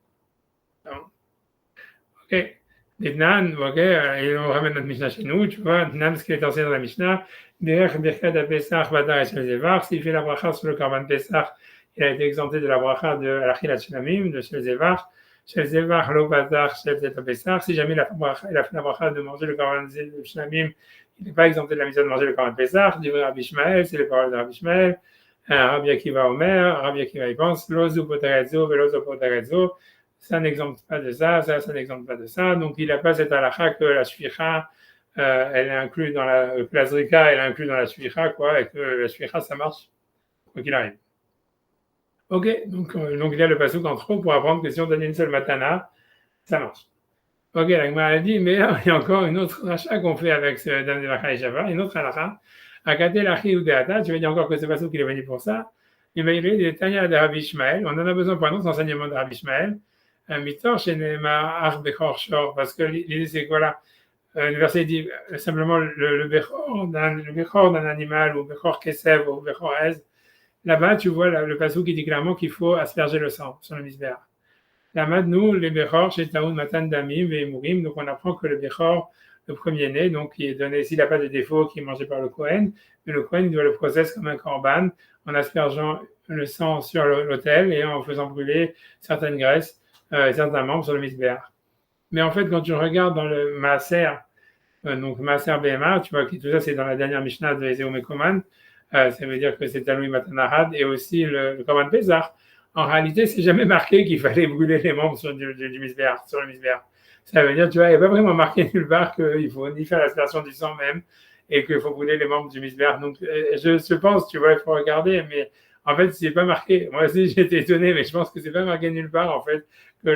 Ok. Nan, ok, et on ramène notre Mishnah chez nous, tu vois, Nan, ce qui est enseigné dans la Mishnah, Derech Birkat Pesach, Badar et Shelzevar, s'il fait la bracha sur le Korban Pesach, il a été exempté de la bracha de l'Achilat Shlamim, de Shelzevar, Shelzevar, Lo Badar, Shelzet Pesach, si jamais il a fait la bracha de manger le Korban Shlamim, il n'est pas exempté de la mission de manger le Korban Pesach, du Rabbi Ishmael, c'est les paroles de Rabbi Ishmael, Rabbi Akiva Omer, Rabbi Akiva il pense, Lozu Potarezo, Velozo Potarezo, ça n'exemple pas de ça n'exemple pas de ça. Donc, il n'a pas cette halakha que la shvicha, elle est inclue dans la plazrika, elle est inclue dans la shvicha, quoi, et que la shvicha, ça marche, quoi qu'il arrive. Ok, donc il y a le pasuk en trop pour apprendre que si on donne une seule matana, ça marche. Ok, la Gemara a dit, mais il y a encore une autre rachat qu'on fait avec ce dame de Vacha et Shabbat, une autre halakha. Akate lachi ou deata, tu veux dire encore que c'est pasuk qu'il est venu pour ça. Imaïri des Tanya de Rabbi Ishmael. On en a besoin pour un autre enseignement de Rabbi Ishmael. Mitor chez Neema Ar Bechor Shor. Parce que l'idée, c'est que voilà, le verset dit simplement le Bechor d'un animal, ou Bechor Kesev, ou Bechor Ez. Là-bas, tu vois le passage qui dit clairement qu'il faut asperger le sang sur le misbéach. Là-bas, nous, les Bechor, chez Taoun Matan Damim, Ve'emurim, donc on apprend que le Bechor, le premier-né, donc qui est donné, s'il n'a pas de défaut, qui est mangé par le Kohen, mais le Kohen doit le processer comme un korban en aspergeant le sang sur l'autel et en faisant brûler certaines graisses, certains membres sur le misbéach. Mais en fait, quand tu regardes dans le Maaser, donc Maaser BMA, tu vois que tout ça c'est dans la dernière Mishnah de Ezeu Mekoman, ça veut dire que c'est Taloui Matanahad et aussi le Korban Pesach. En réalité, c'est jamais marqué qu'il fallait brûler les membres sur du misbéach, sur le misbéach. Ça veut dire, tu vois, il n'y a pas vraiment marqué nulle part qu'il faut ni faire l'aspersion du sang même et qu'il faut brûler les membres du misbéach. Donc, je pense, tu vois, il faut regarder, mais en fait, c'est pas marqué. Moi aussi, j'étais étonné, mais je pense que c'est pas marqué nulle part, en fait, que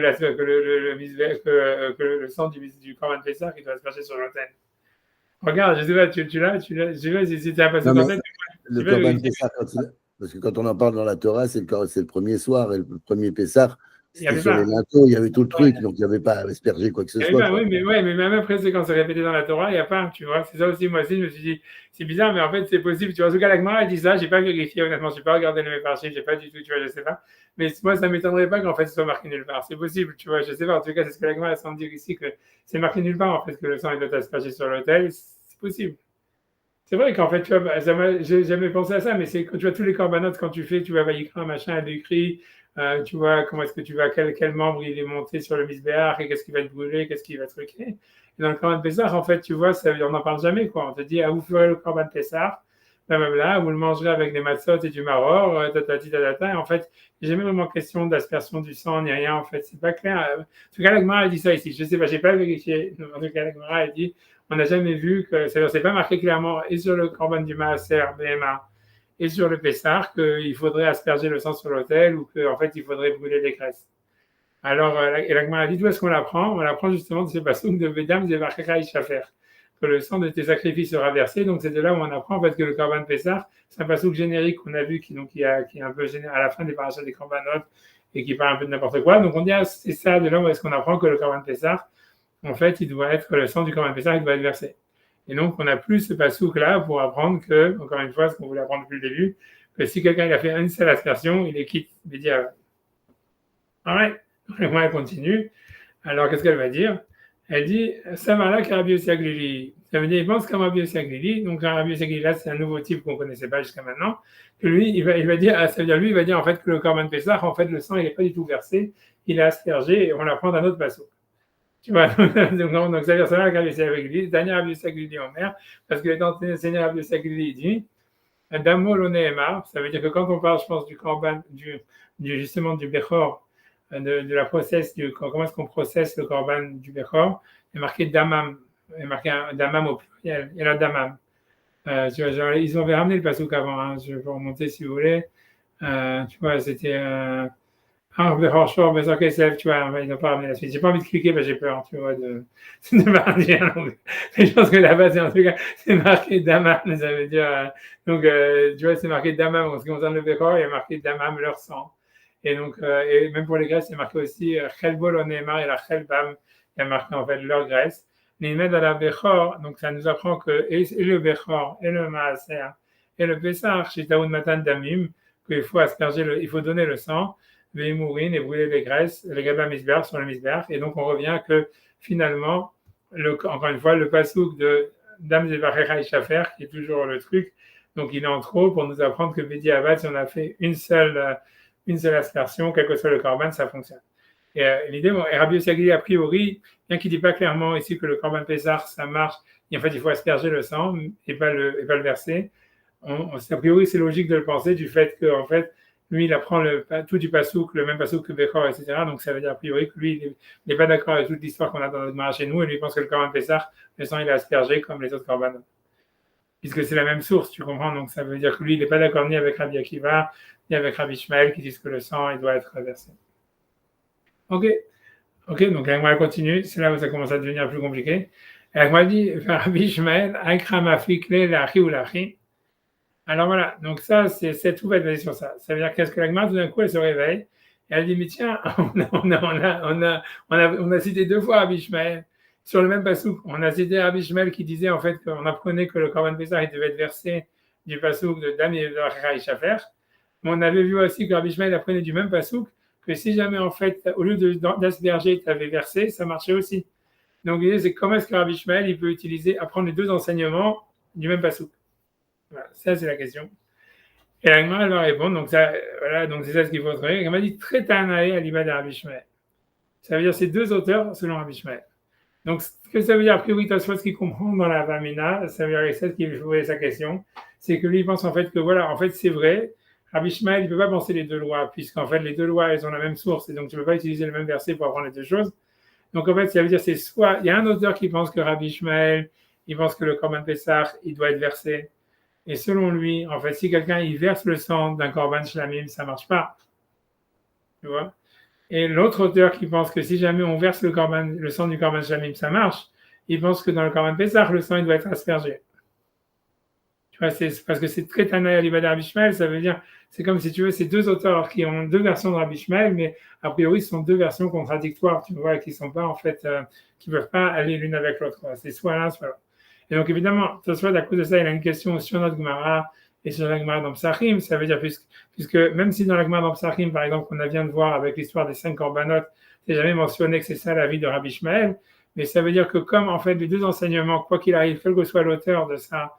le sang du Korban Pesach, il doit asperger sur l'autel. Regarde, je sais pas, tu l'as, je sais pas si tu as passé en tête. Le Korban Pessah, parce que quand on en parle dans la Torah, c'est le premier soir, et le premier Pessah, c'était sur les linteaux, il y avait tout le truc, donc il n'y avait pas à asperger quoi que ce soit. Oui, mais même après, c'est quand c'est répété dans la Torah, il n'y a pas, tu vois, c'est ça aussi, moi aussi, je me suis dit, c'est bizarre, mais en fait, c'est possible, tu vois, en tout cas, la Gemara, elle dit ça, j'ai pas vérifié, honnêtement, j'ai pas regardé les archives, j'ai pas du tout, tu vois, je sais pas, mais moi, ça m'étonnerait pas qu'en fait, ce soit marqué nulle part, c'est possible, tu vois, je sais pas, en tout cas, c'est ce que la Gemara semble dire ici, que c'est marqué nulle part, en fait, que le sang, il doit asperger sur l'autel, c'est possible. C'est vrai qu'en fait, tu vois, j'ai jamais pensé à ça, mais c'est quand tu vois tous les corbanotes, quand tu fais, tu vois, Vaïkra, machin, elle écrit, tu vois, comment est-ce que tu vas, quel membre il est monté sur le misbéach, et qu'est-ce qui va être brûlé, qu'est-ce qui va être truqué. Et dans le Korban Pessah, en fait, tu vois, on n'en parle jamais, quoi. On te dit, vous ferez le Korban Pessah, blablabla, vous le mangerez avec des matzot et du maror, et en fait, il n'y a jamais vraiment question d'aspersion du sang, ni rien, en fait, c'est pas clair. En tout cas, la Gemara, elle dit ça ici, je sais pas, j'ai pas vérifié, en tout cas, la Gemara, elle dit, on n'a jamais vu que, c'est pas marqué clairement, et sur le Korban du Maaser, BMA, et sur le Pessah, qu'il faudrait asperger le sang sur l'autel ou qu'en fait, il faudrait brûler les graisses. Alors, la Gemara dit, d'où est-ce qu'on l'apprend? On l'apprend justement de ces passages de Vedam Zevarchecha Ishafer, que le sang de tes sacrifices sera versé. Donc, c'est de là où on apprend en fait, que le Korban Pessah, c'est un passage générique qu'on a vu qui est un peu à la fin des parachats des Korbanot et qui parle un peu de n'importe quoi. Donc, on dit, c'est ça, de là où est-ce qu'on apprend que le Korban Pessah, en fait, il doit être le sang du Korban Pessah, il doit être versé. Et donc, on n'a plus ce pasouk-là pour apprendre que, encore une fois, ce qu'on voulait apprendre depuis le début, que si quelqu'un il a fait une seule aspersion, il est quitte média. Ouais, donc elle continue. Alors, qu'est-ce qu'elle va dire? Elle dit, Samala Rabbi Yossi Aglili. Ça veut dire, il pense comme Rabbi Yossi Aglili. Donc, Rabbi Yossi Aglili, là, c'est un nouveau type qu'on ne connaissait pas jusqu'à maintenant. Que lui, il va dire, ça veut dire, lui, il va dire, en fait, que le Korban Pessah, en fait, le sang, il n'est pas du tout versé. Il est aspergé et on l'apprend d'un autre pasouk. Tu vois, donc ça veut dire ça, Rabbi Yossi Aglili, Daniel Rabbi Yossi Aglili Omer, parce que l'étant enseigné Rabbi Yossi Aglili dit, Damo l'onéema, ça veut dire que quand on parle, je pense, du Korban, justement du Bechor, de la process, comment est-ce qu'on processe le Korban du Bechor, il est marqué Damam, il est marqué Damam au pluriel, il y a la Damam. Tu vois, genre, ils avaient ramené le pasouk avant, hein, je vais remonter si vous voulez. Tu vois, c'était Bechor Shor, Bechor Kesef, tu vois, ils n'ont pas ramené la suite. J'ai pas envie de cliquer, mais j'ai peur, tu vois, de partir. Mais je pense que là-bas, c'est en tout cas, c'est marqué Damam, ça veut dire, donc, tu vois, c'est marqué Damam, en ce qui concerne le Bechor, il y a marqué Damam, leur sang. Et donc, et même pour les graisses, c'est marqué aussi Chelbol Onemar et la Chelbam, il y a marqué en fait leur graisse. Nimed à la Bechor, donc ça nous apprend que et le Bechor, et le Maaser, et le Pessah, chez Taoun Matan Damim, qu'il faut asperger, il faut donner le sang, les mourines et brûler les graisses, les gabas misber sur le misber. Et donc, on revient que finalement, encore une fois, le pasouk de Dam Zevachecha Ishafer, qui est toujours le truc, donc il est en trop pour nous apprendre que Bedi Abad, si on a fait une seule aspersion, quel que soit le korban, ça fonctionne. Et l'idée, Rabbi Yossi Aglili, a priori, bien qu'il ne dit pas clairement ici que le korban Pessah, ça marche, et en fait, il faut asperger le sang et pas le verser. A priori, c'est logique de le penser du fait que, en fait, lui, il apprend tout du pasouk, le même pasouk que Bechor, etc. Donc, ça veut dire a priori que lui, il n'est pas d'accord avec toute l'histoire qu'on a dans notre Gemara chez nous, et lui, il pense que le korban Pessah, le sang, il est aspergé comme les autres korbanos. Puisque c'est la même source, tu comprends? Donc, ça veut dire que lui, il n'est pas d'accord ni avec Rabbi Akiva, ni avec Rabbi Ishmael, qui disent que le sang, il doit être versé. Ok, donc la Gemara continue, c'est là où ça commence à devenir plus compliqué. La Gemara dit, Rabbi Ishmael, Aikra Mafikle, Lachi ou Lachi. Alors voilà, donc ça, c'est tout va être basé sur ça. Ça veut dire qu'est-ce que la Gemara, tout d'un coup, elle se réveille et elle dit, mais tiens, on a cité 2 fois Rabbi Ishmael sur le même passouk. On a cité Rabbi Ishmael qui disait en fait qu'on apprenait que le Korban Pessah, il devait être versé du passouk de Dam et de Racha Ishafer. Mais on avait vu aussi que Rabbi Ishmael apprenait du même passouk que si jamais en fait, au lieu d'asperger, tu avais versé, ça marchait aussi. Donc l'idée, c'est comment est-ce que Rabbi Ishmael, il peut apprendre les 2 enseignements du même passouk. Voilà, ça c'est la question. Et la Gemara, elle va répondre, donc ça, voilà, donc c'est ça ce qu'il faut trouver. Elle m'a dit très tanaé à l'ibad de Rabbi Ishmael. Ça veut dire c'est 2 auteurs selon Rabbi Ishmael. Donc, ce que ça veut dire, a priori, Tosfot, ce qu'il comprend dans la Vamina, ça veut dire, c'est ce qu'il faut sa question, c'est que lui, il pense en fait que voilà, en fait, c'est vrai, Rabbi Ishmael, il ne peut pas penser les 2 lois, puisqu'en fait, les 2 lois, elles ont la même source, et donc tu ne peux pas utiliser le même verset pour apprendre les 2 choses. Donc, en fait, ça veut dire, c'est soit, il y a un auteur qui pense que Rabbi Ishmael, il pense que le Korban Pessah, il doit être versé, et selon lui, en fait, si quelqu'un il verse le sang d'un Korban Shlamim, ça ne marche pas. Tu vois? Et l'autre auteur qui pense que si jamais on verse le sang du Korban Shlamim, ça marche, il pense que dans le Korban Pessah, le sang il doit être aspergé. Tu vois, c'est parce que c'est très Tanaï à l'Ibad Rabbi Ishmael, ça veut dire, c'est comme si tu veux, c'est 2 auteurs qui ont 2 versions de Rabbi Ishmael, mais a priori, ce sont 2 versions contradictoires, tu vois, qui sont pas en fait, qui ne peuvent pas aller l'une avec l'autre. C'est soit l'un, soit l'autre. Et donc, évidemment, soit à cause de ça, il a une question sur notre Gemara et sur la Gemara dans Psachim. Ça veut dire, puisque même si dans la Gemara dans Psachim, par exemple, qu'on vient de voir avec l'histoire des 5 korbanot, c'est jamais mentionné que c'est ça la vie de Rabbi Ishmael, mais ça veut dire que comme, en fait, les 2 enseignements, quoi qu'il arrive, quel que soit l'auteur de ça,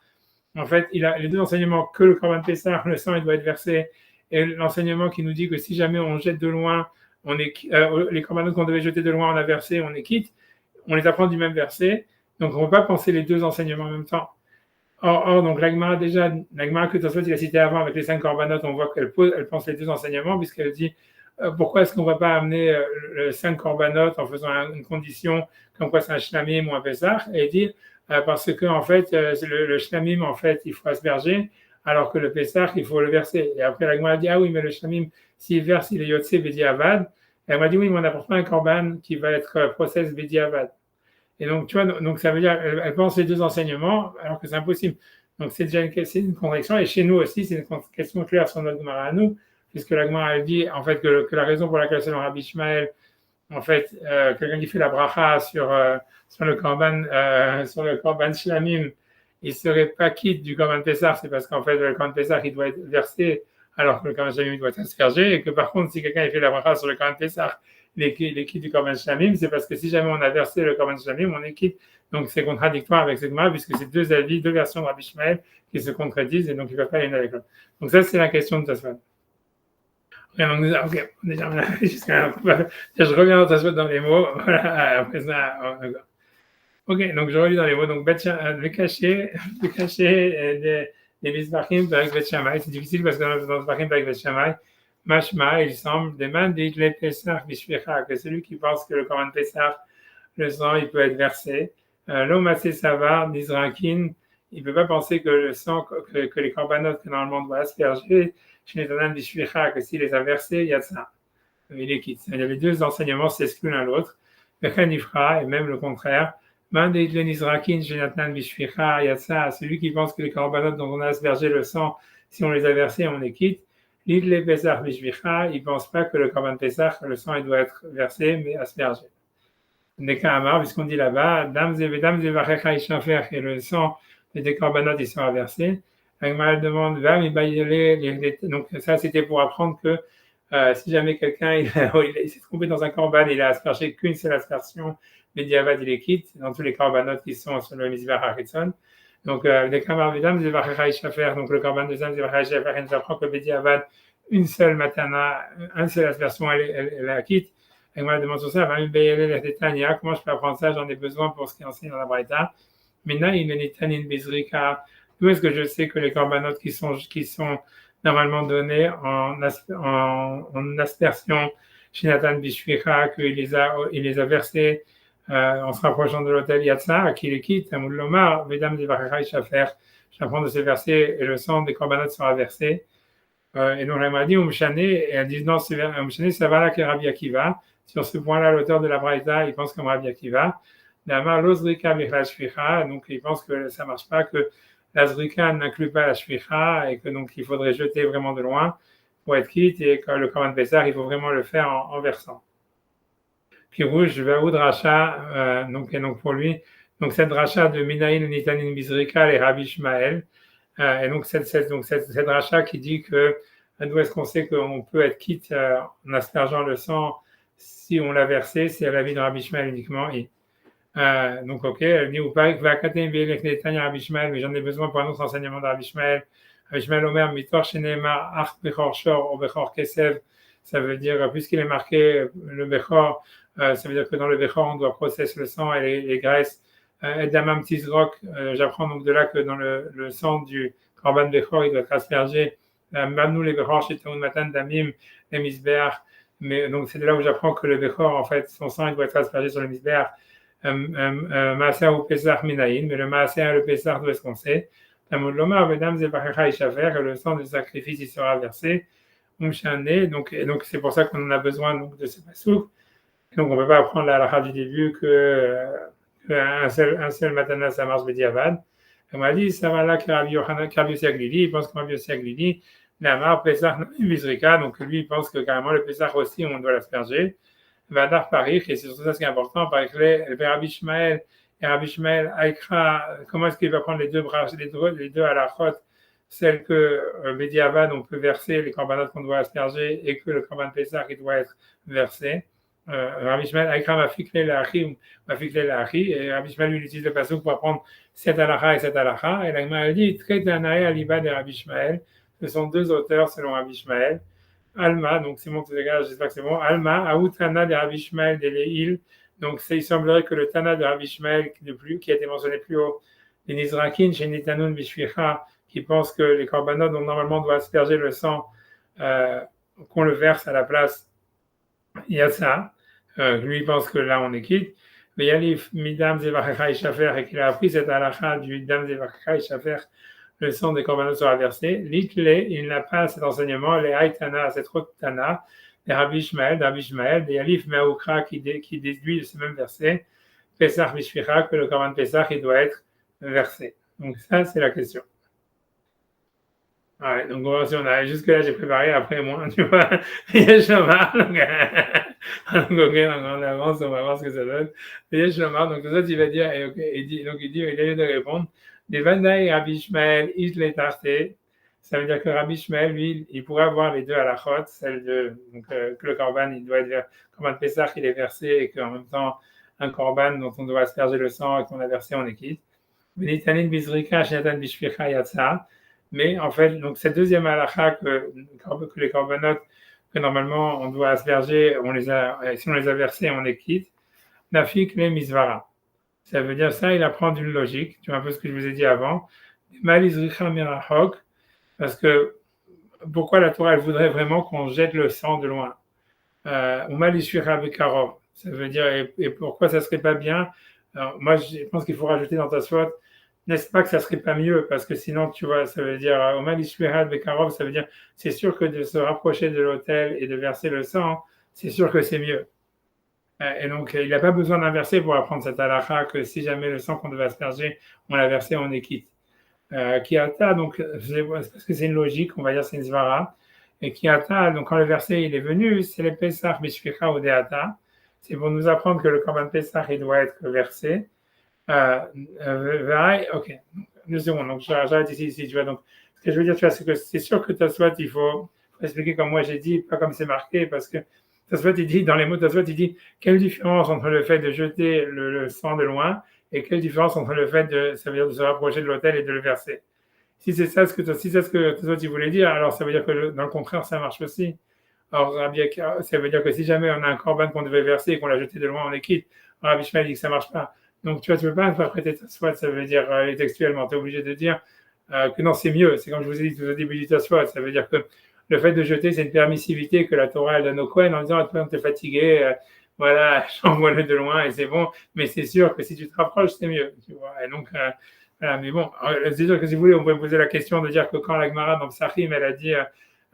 en fait, il a les 2 enseignements que le Korban Pessah, le sang, il doit être versé, et l'enseignement qui nous dit que si jamais on jette de loin, les korbanot qu'on devait jeter de loin, on a versé, on est quitte, on les apprend du même verset. Donc, on ne peut pas penser les 2 enseignements en même temps. Or donc, l'Agmara que Tosfot il a cité avant avec les 5 korbanot, on voit qu'elle pense les 2 enseignements, puisqu'elle dit pourquoi est-ce qu'on ne va pas amener le 5 korbanot en faisant une condition comme quoi c'est un shlamim ou un pesach, et dit parce que, en fait, le shlamim, en fait, il faut asperger, alors que le pesach, il faut le verser. Et après, l'Agmara dit ah oui, mais le shlamim, s'il verse, il est yotse bedi avad. Et elle m'a dit oui, mais on n'apporte pas un korban qui va être process bedi avad. Et donc, tu vois, donc ça veut dire elle pense les 2 enseignements, alors que c'est impossible. Donc, c'est déjà une contradiction. Et chez nous aussi, c'est une question claire sur notre Gemara à nous, puisque la Gemara, elle dit, en fait, que la raison pour laquelle selon Rabbi Ishmael, en fait, quelqu'un qui fait la bracha sur le korban shlamim, il ne serait pas quitte du korban Pessah, c'est parce qu'en fait, le korban Pessah, il doit être versé, alors que le korban shlamim doit être aspergé, et que par contre, si quelqu'un fait la bracha sur le korban Pessah, les quitte du Korban Shlamim, c'est parce que si jamais on a versé le Korban Shlamim, on est quitte. Donc c'est contradictoire avec ce Gemara, puisque c'est 2 avis, 2 versions de Rabbi Ishmael qui se contredisent, et donc ils ne peuvent pas l'une avec l'autre. Donc ça, c'est la question de Tosfot. Ok, déjà, je reviens à Tosfot dans les mots. Voilà, après ça, ok, donc je relis dans les mots. Donc, le cachet des Mizbachim avec Bet Shammai, c'est difficile parce que dans le Mizbachim avec Bet Shammai, Mashma, il semble, demande d'Itle Pesach Bishvicha, que celui qui pense que le Korban Pesach, le sang, il peut être versé. L'Omasé Savar, d'Izrakin, il ne peut pas penser que le sang, que les korbanot que normalement on doit asperger, chez les Tanan Bishvicha, que s'il les a versés, il y a ça. Il est quitte. Il y a les 2 enseignements s'excluent l'un l'autre. Le Khanifra, et même le contraire. Mandeit le Nizrakin, chez Nathan Bishvicha, il y a ça. Celui qui pense que les korbanot dont on a aspergé le sang, si on les a versés, on les quitte. L'idle Pesach Bishvicha, il ne pense pas que le Korban Pesach, le sang, il doit être versé, mais aspergé. Neka Amar, puisqu'on dit là-bas, Dam Zevachecha Ishafer, et le sang des korbanot, il sera versé. Agmara demande, donc ça, c'était pour apprendre que si jamais quelqu'un, il s'est trompé dans un korban, il a aspergé qu'une seule aspersion, mais Diavad, il est quitte, dans tous les korbanot qui sont sur le Mizbach Haritzon. Donc, les Kamar Vedam, Zevachecha Ishafer, donc le Korban de Zam, Zevachecha Ishafer, il nous apprend que Bediavad, une seule matana, une seule aspersion, elle la quitte. Et moi, je demande sur ça, comment je peux apprendre ça? J'en ai besoin pour ce qui est enseigné dans la Braïta. Maintenant, il est Nitanin Bezrika. D'où est-ce que je sais que les korbanot qui sont normalement donnés en aspersion chez Nathan Bishvicha, qu'il les a versés en se rapprochant de l'hôtel Yatsa, qui les quitte, Amoul Lomar, Vedam Devachecha Ishafer, j'apprends de ces versets et le sang des korbanot sera versé. Et donc, elle m'a dit, Umshane, et elle dit, non, Umshane, ça va là que Rabbi Akiva. Sur ce point-là, l'auteur de la Braïta, il pense comme Rabbi Akiva. D'Amar Lozrika Bichlal Shvicha, donc il pense que ça ne marche pas, que la zrika n'inclut pas la shvicha et que donc il faudrait jeter vraiment de loin pour être quitte et que le korban Pessah, il faut vraiment le faire en versant. Puis rouge, Vaoud Racha, donc pour lui, donc cette Racha de Minaïn Nitanin Bizrika et Rabbi Shmael, et donc cette Racha qui dit que d'où est-ce qu'on sait qu'on peut être quitte en aspergeant le sang si on l'a versé, c'est à l'avis de Rabbi Shmael uniquement. Et, donc ok, elle dit ou pas que Rabbi Shmael, mais j'en ai besoin pour un autre enseignement de Rabbi Shmael. Rabbi Shmael Omer Mitor Shenema Ach Bechor Shor ou Bechor Kesev, ça veut dire puisqu'il est marqué le Bechor. Ça veut dire que dans le Bechor, on doit processer le sang et les graisses. Edamam Tizrok, j'apprends donc de là que dans le sang du Korban Bechor, il doit être aspergé. Mamnou les Bechor, Shitaoun Matan Damim, les Misbeach. Mais donc c'est de là où j'apprends que le Bechor, en fait, son sang, il doit être aspergé sur le Misbeach. Maaser ou Pesach Minaïn, mais le Maaser et le Pesach, d'où est-ce qu'on sait? Tamud Lomar, Vedam Zebachecha Ishafer, et le sang du sacrifice, il sera versé. Et donc c'est pour ça qu'on en a besoin donc, de ce pasouk. Donc, on ne peut pas apprendre la halakha du début qu'un seul matana, ça marche b'diavad. On m'a dit, ça va là que Rabbi Yossi Aglili, il pense que Rabbi Yossi Aglili, Namar, Pesach, Bizrika, donc lui, il pense que carrément le Pesach aussi, on doit l'asperger. Vadar Parich, et c'est surtout ça ce qui est important, par exemple, Rabbi Shmael et Rabbi Shmael, Aikra, comment est-ce qu'il va prendre les deux halachot, celles que b'diavad, on peut verser, les corbanotes qu'on doit asperger, et que le korban Pesach, il doit être versé. Rabbi Shmael, Aikra mafikle l'achi, et Rabbi Shmael lui utilise le passouk pour apprendre cette halakha et cette halakha, et l'agma elle dit, Tret Danae Aliba de Rabbi Shmael, ce sont deux auteurs selon Rabbi Shmael, Alma, donc c'est bon, j'espère que c'est bon, Alma, Aoutana de Rabbi Shmael de Leil, donc il semblerait que le Tana de Rabbi Shmael, qui a été mentionné plus haut, les Nizrakin, chez Nitanun Bishvicha, qui pense que les korbanot, dont normalement on doit asperger le sang, qu'on le verse à la place. Il y a ça. Lui pense que là on est quitte. Mais Yalif Midam Zevachecha Ishafer et qu'il a appris cette halakha du Dam Zevachecha Ishafer, le sang des korbanot sera versé. Litle, il n'a pas cet enseignement. Les Haïtana, cette autre Tana, les Rabbi Shmael, des Yalif Meaoukra qui déduit de ce même verset, Pesach Bishvicha, que le korban Pesach il doit être versé. Donc ça c'est la question. Ouais, donc on a jusque-là, j'ai préparé, après moi, tu vois, il y a Shomar, donc on avance, on va voir ce que ça donne. Il y a Shomar, donc tout ça, il va dire, il a lieu de répondre, des Vandaï Rabbi Shmael, Isle Tarté, ça veut dire que Rabbi Shmael, lui, il pourrait avoir les deux halachot, celle de, donc, que le korban, il doit être, korban Pesach, il est versé, et qu'en même temps, un korban dont on doit asperger le sang et qu'on a versé, on est quitte. Benitanin Bizrika, Shnatan Bishvicha Yatsa. Mais en fait, donc cette deuxième halakha que les korbanot que normalement on doit asperger, si on les a versés, on les quitte. Nafik le misvara. Ça veut dire ça, il apprend d'une logique. Tu vois un peu ce que je vous ai dit avant. Malizricha mirachok, parce que pourquoi la Torah elle voudrait vraiment qu'on jette le sang de loin. Ou malishura bekarov. Ça veut dire et pourquoi ça serait pas bien. Alors, moi, je pense qu'il faut rajouter dans ta sourate. N'est-ce pas que ça serait pas mieux? Parce que sinon, tu vois, ça veut dire, ça veut dire, c'est sûr que de se rapprocher de l'autel et de verser le sang, c'est sûr que c'est mieux. Et donc, il n'a pas besoin d'inverser pour apprendre cette halakha que si jamais le sang qu'on devait asperger, on l'a versé, on est quitte. Kiata, donc, parce que c'est une logique, on va dire c'est une svara. Et Kiata, donc quand le verset il est venu, c'est le Pesach Bishvicha ou Deata. C'est pour nous apprendre que le korban Pesach il doit être versé. Ok, 2 secondes, donc j'arrête ici, tu vois. Donc, ce que je veux dire, tu vois, c'est que c'est sûr que Tosfot, il faut expliquer comme moi j'ai dit, pas comme c'est marqué, parce que Tosfot, il dit, dans les mots de Tosfot, il dit, quelle différence entre le fait de jeter le sang de loin et quelle différence entre le fait ça veut dire de se rapprocher de l'autel et de le verser. Si c'est ça ce que Tosfot, il voulait dire, alors ça veut dire que dans le contraire, ça marche aussi. Alors, ça veut dire que si jamais on a un korban qu'on devait verser et qu'on l'a jeté de loin, on est quitte. Rabbi Shmael dit que ça marche pas. Donc, tu vois, tu ne peux pas interpréter Tosfot, ça veut dire textuellement. Tu es obligé de dire que non, c'est mieux. C'est comme je vous ai dit tout au début du Tosfot. Ça veut dire que le fait de jeter, c'est une permissivité que la Torah elle donne au Kohen en disant toi, tu es fatigué, voilà, j'envoie-le de loin et c'est bon. Mais c'est sûr que si tu te rapproches, c'est mieux. Tu vois. Et donc, voilà. Mais bon, c'est sûr que si vous voulez, on pourrait poser la question de dire que quand la Gemara dans Psachim, elle a dit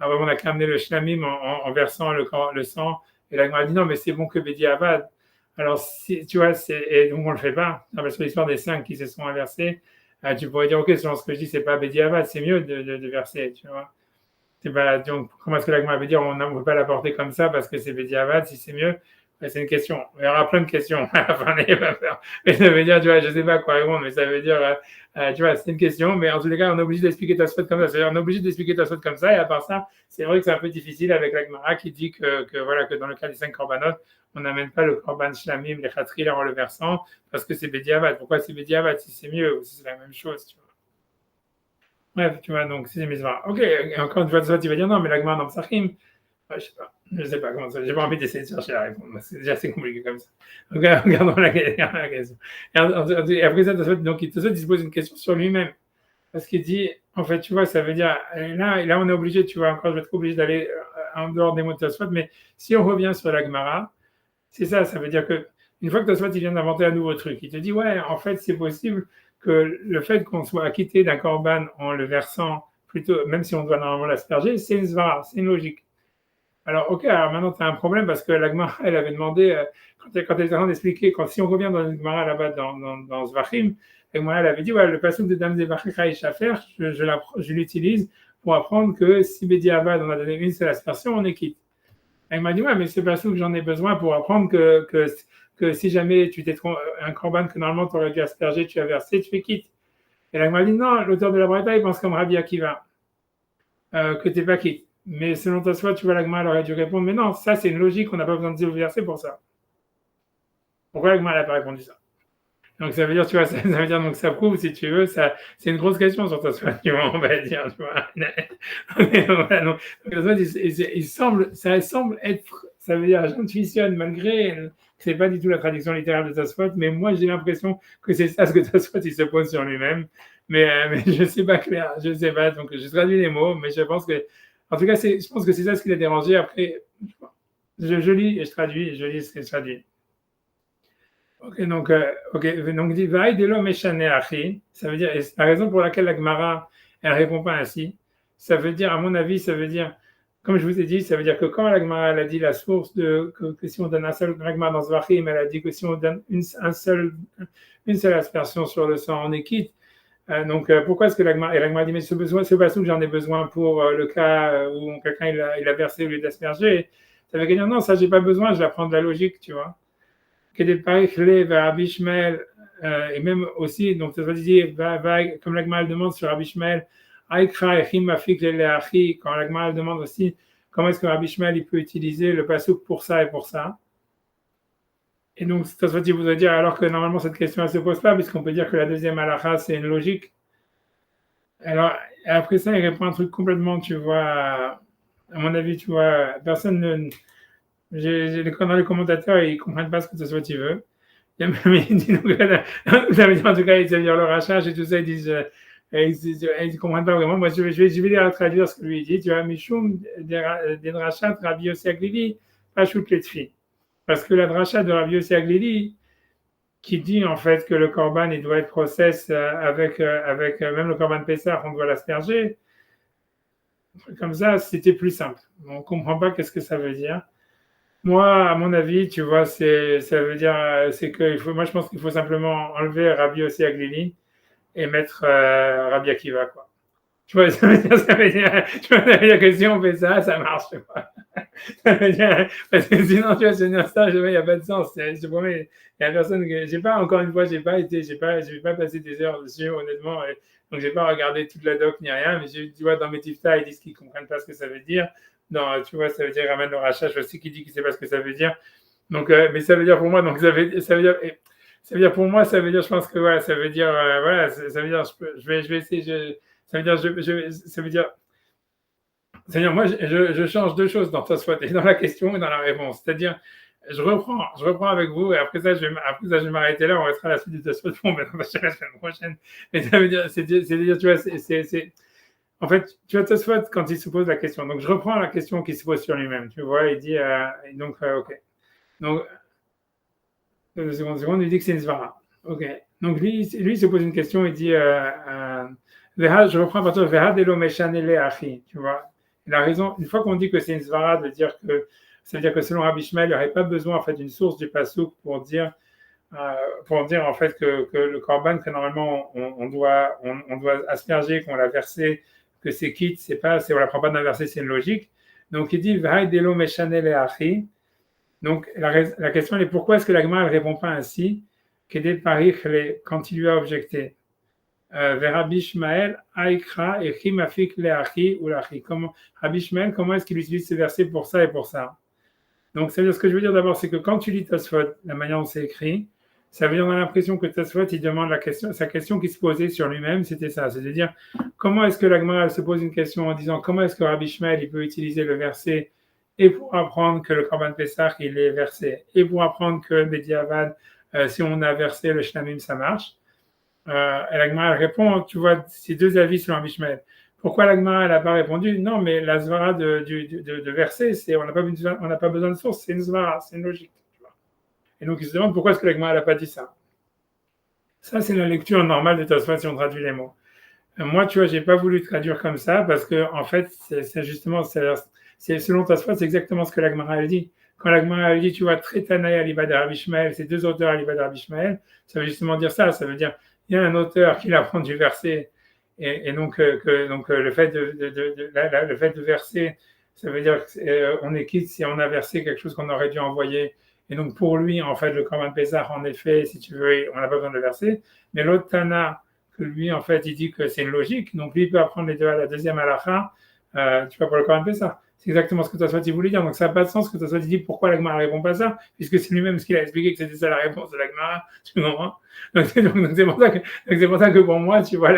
on a qu'à amener le shlamim en versant le sang. Et la Gemara dit non, mais c'est bon que b'diavad. Alors, tu vois, et donc on ne le fait pas. Parce que l'histoire des 5 qui se sont inversés, Tu pourrais dire, ok, selon ce que je dis, c'est pas Bediavad, c'est mieux de verser, tu vois. C'est pas, donc, comment est-ce que l'agma veut dire on ne peut pas l'apporter comme ça parce que c'est Bediavad, si c'est mieux? C'est une question. Il y aura plein de questions à la fin, n'ayez pas peur. Mais ça veut dire, tu vois, je sais pas quoi répondre, mais ça veut dire, tu vois, c'est une question, mais en tous les cas, on est obligé d'expliquer ta spot comme ça. C'est-à-dire, on est obligé d'expliquer ta spot comme ça, et à part ça, c'est vrai que c'est un peu difficile avec l'agmara qui dit voilà, que dans le cas des 5 korbanot, on n'amène pas le korban shlamim, les khatri, en le versant, parce que c'est Bediavad. Pourquoi c'est Bediavad si c'est mieux ou si c'est la même chose, tu vois? Bref, tu vois, donc c'est mitzvah. Ok, et encore une fois, tu vas dire non, mais l'agma dans Psachim, je sais pas comment ça, j'ai pas envie d'essayer de chercher la réponse, c'est déjà assez compliqué comme ça. Donc, regardons la question. Et après ça, donc il se pose une question sur lui-même. Parce qu'il dit, en fait, tu vois, ça veut dire, là on est obligé, tu vois, encore je vais être obligé d'aller en dehors des mots de Tosfot, mais si on revient sur la Gemara, c'est ça, ça veut dire que une fois que Tosfot il vient d'inventer un nouveau truc, il te dit, ouais, en fait, c'est possible que le fait qu'on soit acquitté d'un korban en le versant plutôt, même si on doit normalement l'asperger, c'est une svara, c'est une logique. Alors, ok, alors maintenant tu as un problème parce que la Gemara, elle avait demandé, quand elle était en train d'expliquer, si on revient dans la Gemara là-bas dans Zvachim, la Gemara, elle avait dit, ouais, le passage de Dame Zevachim Shafer, je l'utilise pour apprendre que si Bediavad, on a donné une seule aspersion, on est quitte. Elle m'a dit, ouais, mais c'est pas ça que j'en ai besoin pour apprendre que si jamais tu t'es trompé, un korban que normalement tu aurais dû asperger, tu as versé, tu fais quitte. Et elle m'a dit, non, l'auteur de la Braïta, il pense comme Rabbi Akiva, que tu n'es pas quitte. Mais selon ta foi, tu vois, l'agma, elle aurait dû répondre, mais non, ça c'est une logique, on n'a pas besoin de dire le verset pour ça. Pourquoi l'agma, elle n'a pas répondu ça? Donc ça veut dire, tu vois, ça veut dire, donc ça prouve, si tu veux, ça, c'est une grosse question sur ta foi, tu vois, on va dire, tu vois. Donc, ça semble être, ça veut dire, j'intuitionne, malgré que c'est pas du tout la traduction littérale de Tosfot, mais moi j'ai l'impression que c'est ça ce que Tosfot il se pose sur lui-même, mais je sais pas clair, je sais pas, donc je traduis les mots, mais je pense que, en tout cas, je pense que c'est ça ce qui l'a dérangé. Après, je lis et je traduis, je lis ce que je traduis. Ok, donc dit Vaï de l'homme achi, ça veut dire, et la raison pour laquelle la Gemara, elle répond pas ainsi, ça veut dire, à mon avis, ça veut dire, comme je vous ai dit, ça veut dire que quand la Gemara, elle a dit la source que si on donne un seul, la Gemara dans Zvachim, elle a dit que si on donne une seule aspersion sur le sang, on est quitte. Donc, pourquoi est-ce que la Gemara dit, mais ce passage, j'en ai besoin pour le cas où quelqu'un il a versé au lieu d'asperger, ça veut dire, non, ça, j'ai pas besoin, je vais apprendre la logique, tu vois. Et même aussi, donc ça veut dire, comme l'Agma demande sur Rabbi Shmuel, quand l'Agma demande aussi comment est-ce que Rabbi Shmuel il peut utiliser le pasouk pour ça et pour ça. Et donc, ça veut dire alors que normalement cette question ne se pose pas, puisqu'on peut dire que la deuxième halakha c'est une logique. Alors, après ça, il répond un truc complètement, tu vois, à mon avis, tu vois, personne ne. Dans les commentateurs, ils ne comprennent pas ce que ce soit tu veux. Ça veut dire, en tout cas, ils veulent dire le rachat et tout ça, ils ne comprennent pas vraiment. Moi, je vais lire traduire ce que lui dit. Tu vois, Mishum, des rachats, Rabbi Yossi Aglili, pas shoot les filles. Parce que la dracha de Rabbi Yossi Aglili, qui dit en fait que le korban, il doit être process avec même le korban Pessah, on doit l'asperger. Comme ça, c'était plus simple. On ne comprend pas qu'est-ce que ça veut dire. Moi, à mon avis, tu vois, ça veut dire, c'est que moi, je pense qu'il faut simplement enlever Rabbi Yossi Aglili et mettre Rabbi Akiva, quoi. Tu vois, ça veut dire que si on fait ça, ça marche, tu vois. Ça veut dire, parce que sinon, tu vois, c'est une ça, il n'y a pas de sens. Je promets, il y a personne que, encore une fois, j'ai pas passé des heures dessus, honnêtement, donc j'ai pas regardé toute la doc ni rien, mais tu vois, dans mes tifta, ils disent qu'ils comprennent pas ce que ça veut dire. Non, tu vois, ça veut dire ramène le rachat. Je sais qu'il dit qu'il ne sait pas ce que ça veut dire. Donc, mais ça veut dire pour moi, donc ça veut dire pour moi, ça veut dire, je pense que voilà, ça veut dire, voilà, ça veut dire, je vais essayer, ça veut dire, ça veut dire, moi, je change deux choses dans Tosfot et dans la question et dans la réponse. C'est-à-dire, je reprends avec vous et après ça, je vais m'arrêter là. On restera à la suite du Tosfot pour la semaine prochaine. Mais ça veut dire, c'est-à-dire, tu vois, en fait, tu vois, Tosfot, quand il se pose la question, donc je reprends la question qu'il se pose sur lui-même, tu vois, il dit, ok. Donc, seconde, il dit que c'est une svara. Ok. Donc, lui, il se pose une question, il dit, je reprends à partir de Vehad Elo Meshanele Achi, tu vois. Il a raison, une fois qu'on dit que c'est une svara, ça veut dire que selon Rabbi Shmuel, il n'y aurait pas besoin, en fait, d'une source du pasouk pour dire pour dire en fait que le korban, que normalement on doit asperger, qu'on l'a versé, que c'est quitte, on la prend pas d'un verset, c'est une logique. Donc il dit V'hai delo meshane le'achi. Donc la question est pourquoi est-ce que la Gemara ne répond pas ainsi quand il lui a objecté Rabbi Shmael Aikra et Chimafik le'achi ou l'achi. Rabbi Shmael, comment est-ce qu'il utilise ce verset pour ça et pour ça? Donc ça veut dire, ce que je veux dire d'abord, c'est que quand tu lis Tosfot, la manière dont c'est écrit, ça veut dire on a l'impression que Tosfot, il demande sa question qui se posait sur lui-même, c'était ça, c'est-à-dire comment est-ce que la Gemara se pose une question en disant comment est-ce que Rabbi Shmael il peut utiliser le verset et pour apprendre que le Korban Pessah il est versé et pour apprendre que Bediavad, si on a versé le Shlamim ça marche. Et la Gemara elle répond, tu vois, ces deux avis selon Rabbi Shmael. Pourquoi la Gemara n'a pas répondu? Non, mais la svara de verset, on n'a pas besoin de source, c'est une svara, c'est une logique. Tu vois. Et donc, il se demande pourquoi est-ce que la Gemara n'a pas dit ça. Ça, c'est la lecture normale de Tosfot si on traduit les mots. Moi, tu vois, j'ai pas voulu traduire comme ça parce que, en fait, c'est justement, c'est selon Tosfot, c'est exactement ce que la Gemara a dit. Quand la Gemara a dit, tu vois, Tretanaï Aliba de Rabbi Shmael, ces deux auteurs Aliba de Rabbi Shmael, ça veut justement dire ça. Ça veut dire, il y a un auteur qui apprend du verset. Et donc, le fait de verser, ça veut dire qu'on est quitte si on a versé quelque chose qu'on aurait dû envoyer. Et donc, pour lui, en fait, le Korban Pessah, en effet, si tu veux, on n'a pas besoin de le verser. Mais l'autre Tana, que lui, en fait, il dit que c'est une logique. Donc, lui, il peut apprendre les deux à la deuxième halakha, tu vois, pour le Korban Pessah. C'est exactement ce que Tosfot il voulait dire. Donc, ça n'a pas de sens que Tosfot dit pourquoi la Gemara ne répond pas ça, puisque c'est lui-même ce qu'il a expliqué que c'était ça la réponse de la Gemara. Tu comprends? Donc, c'est pour ça que pour moi, tu vois,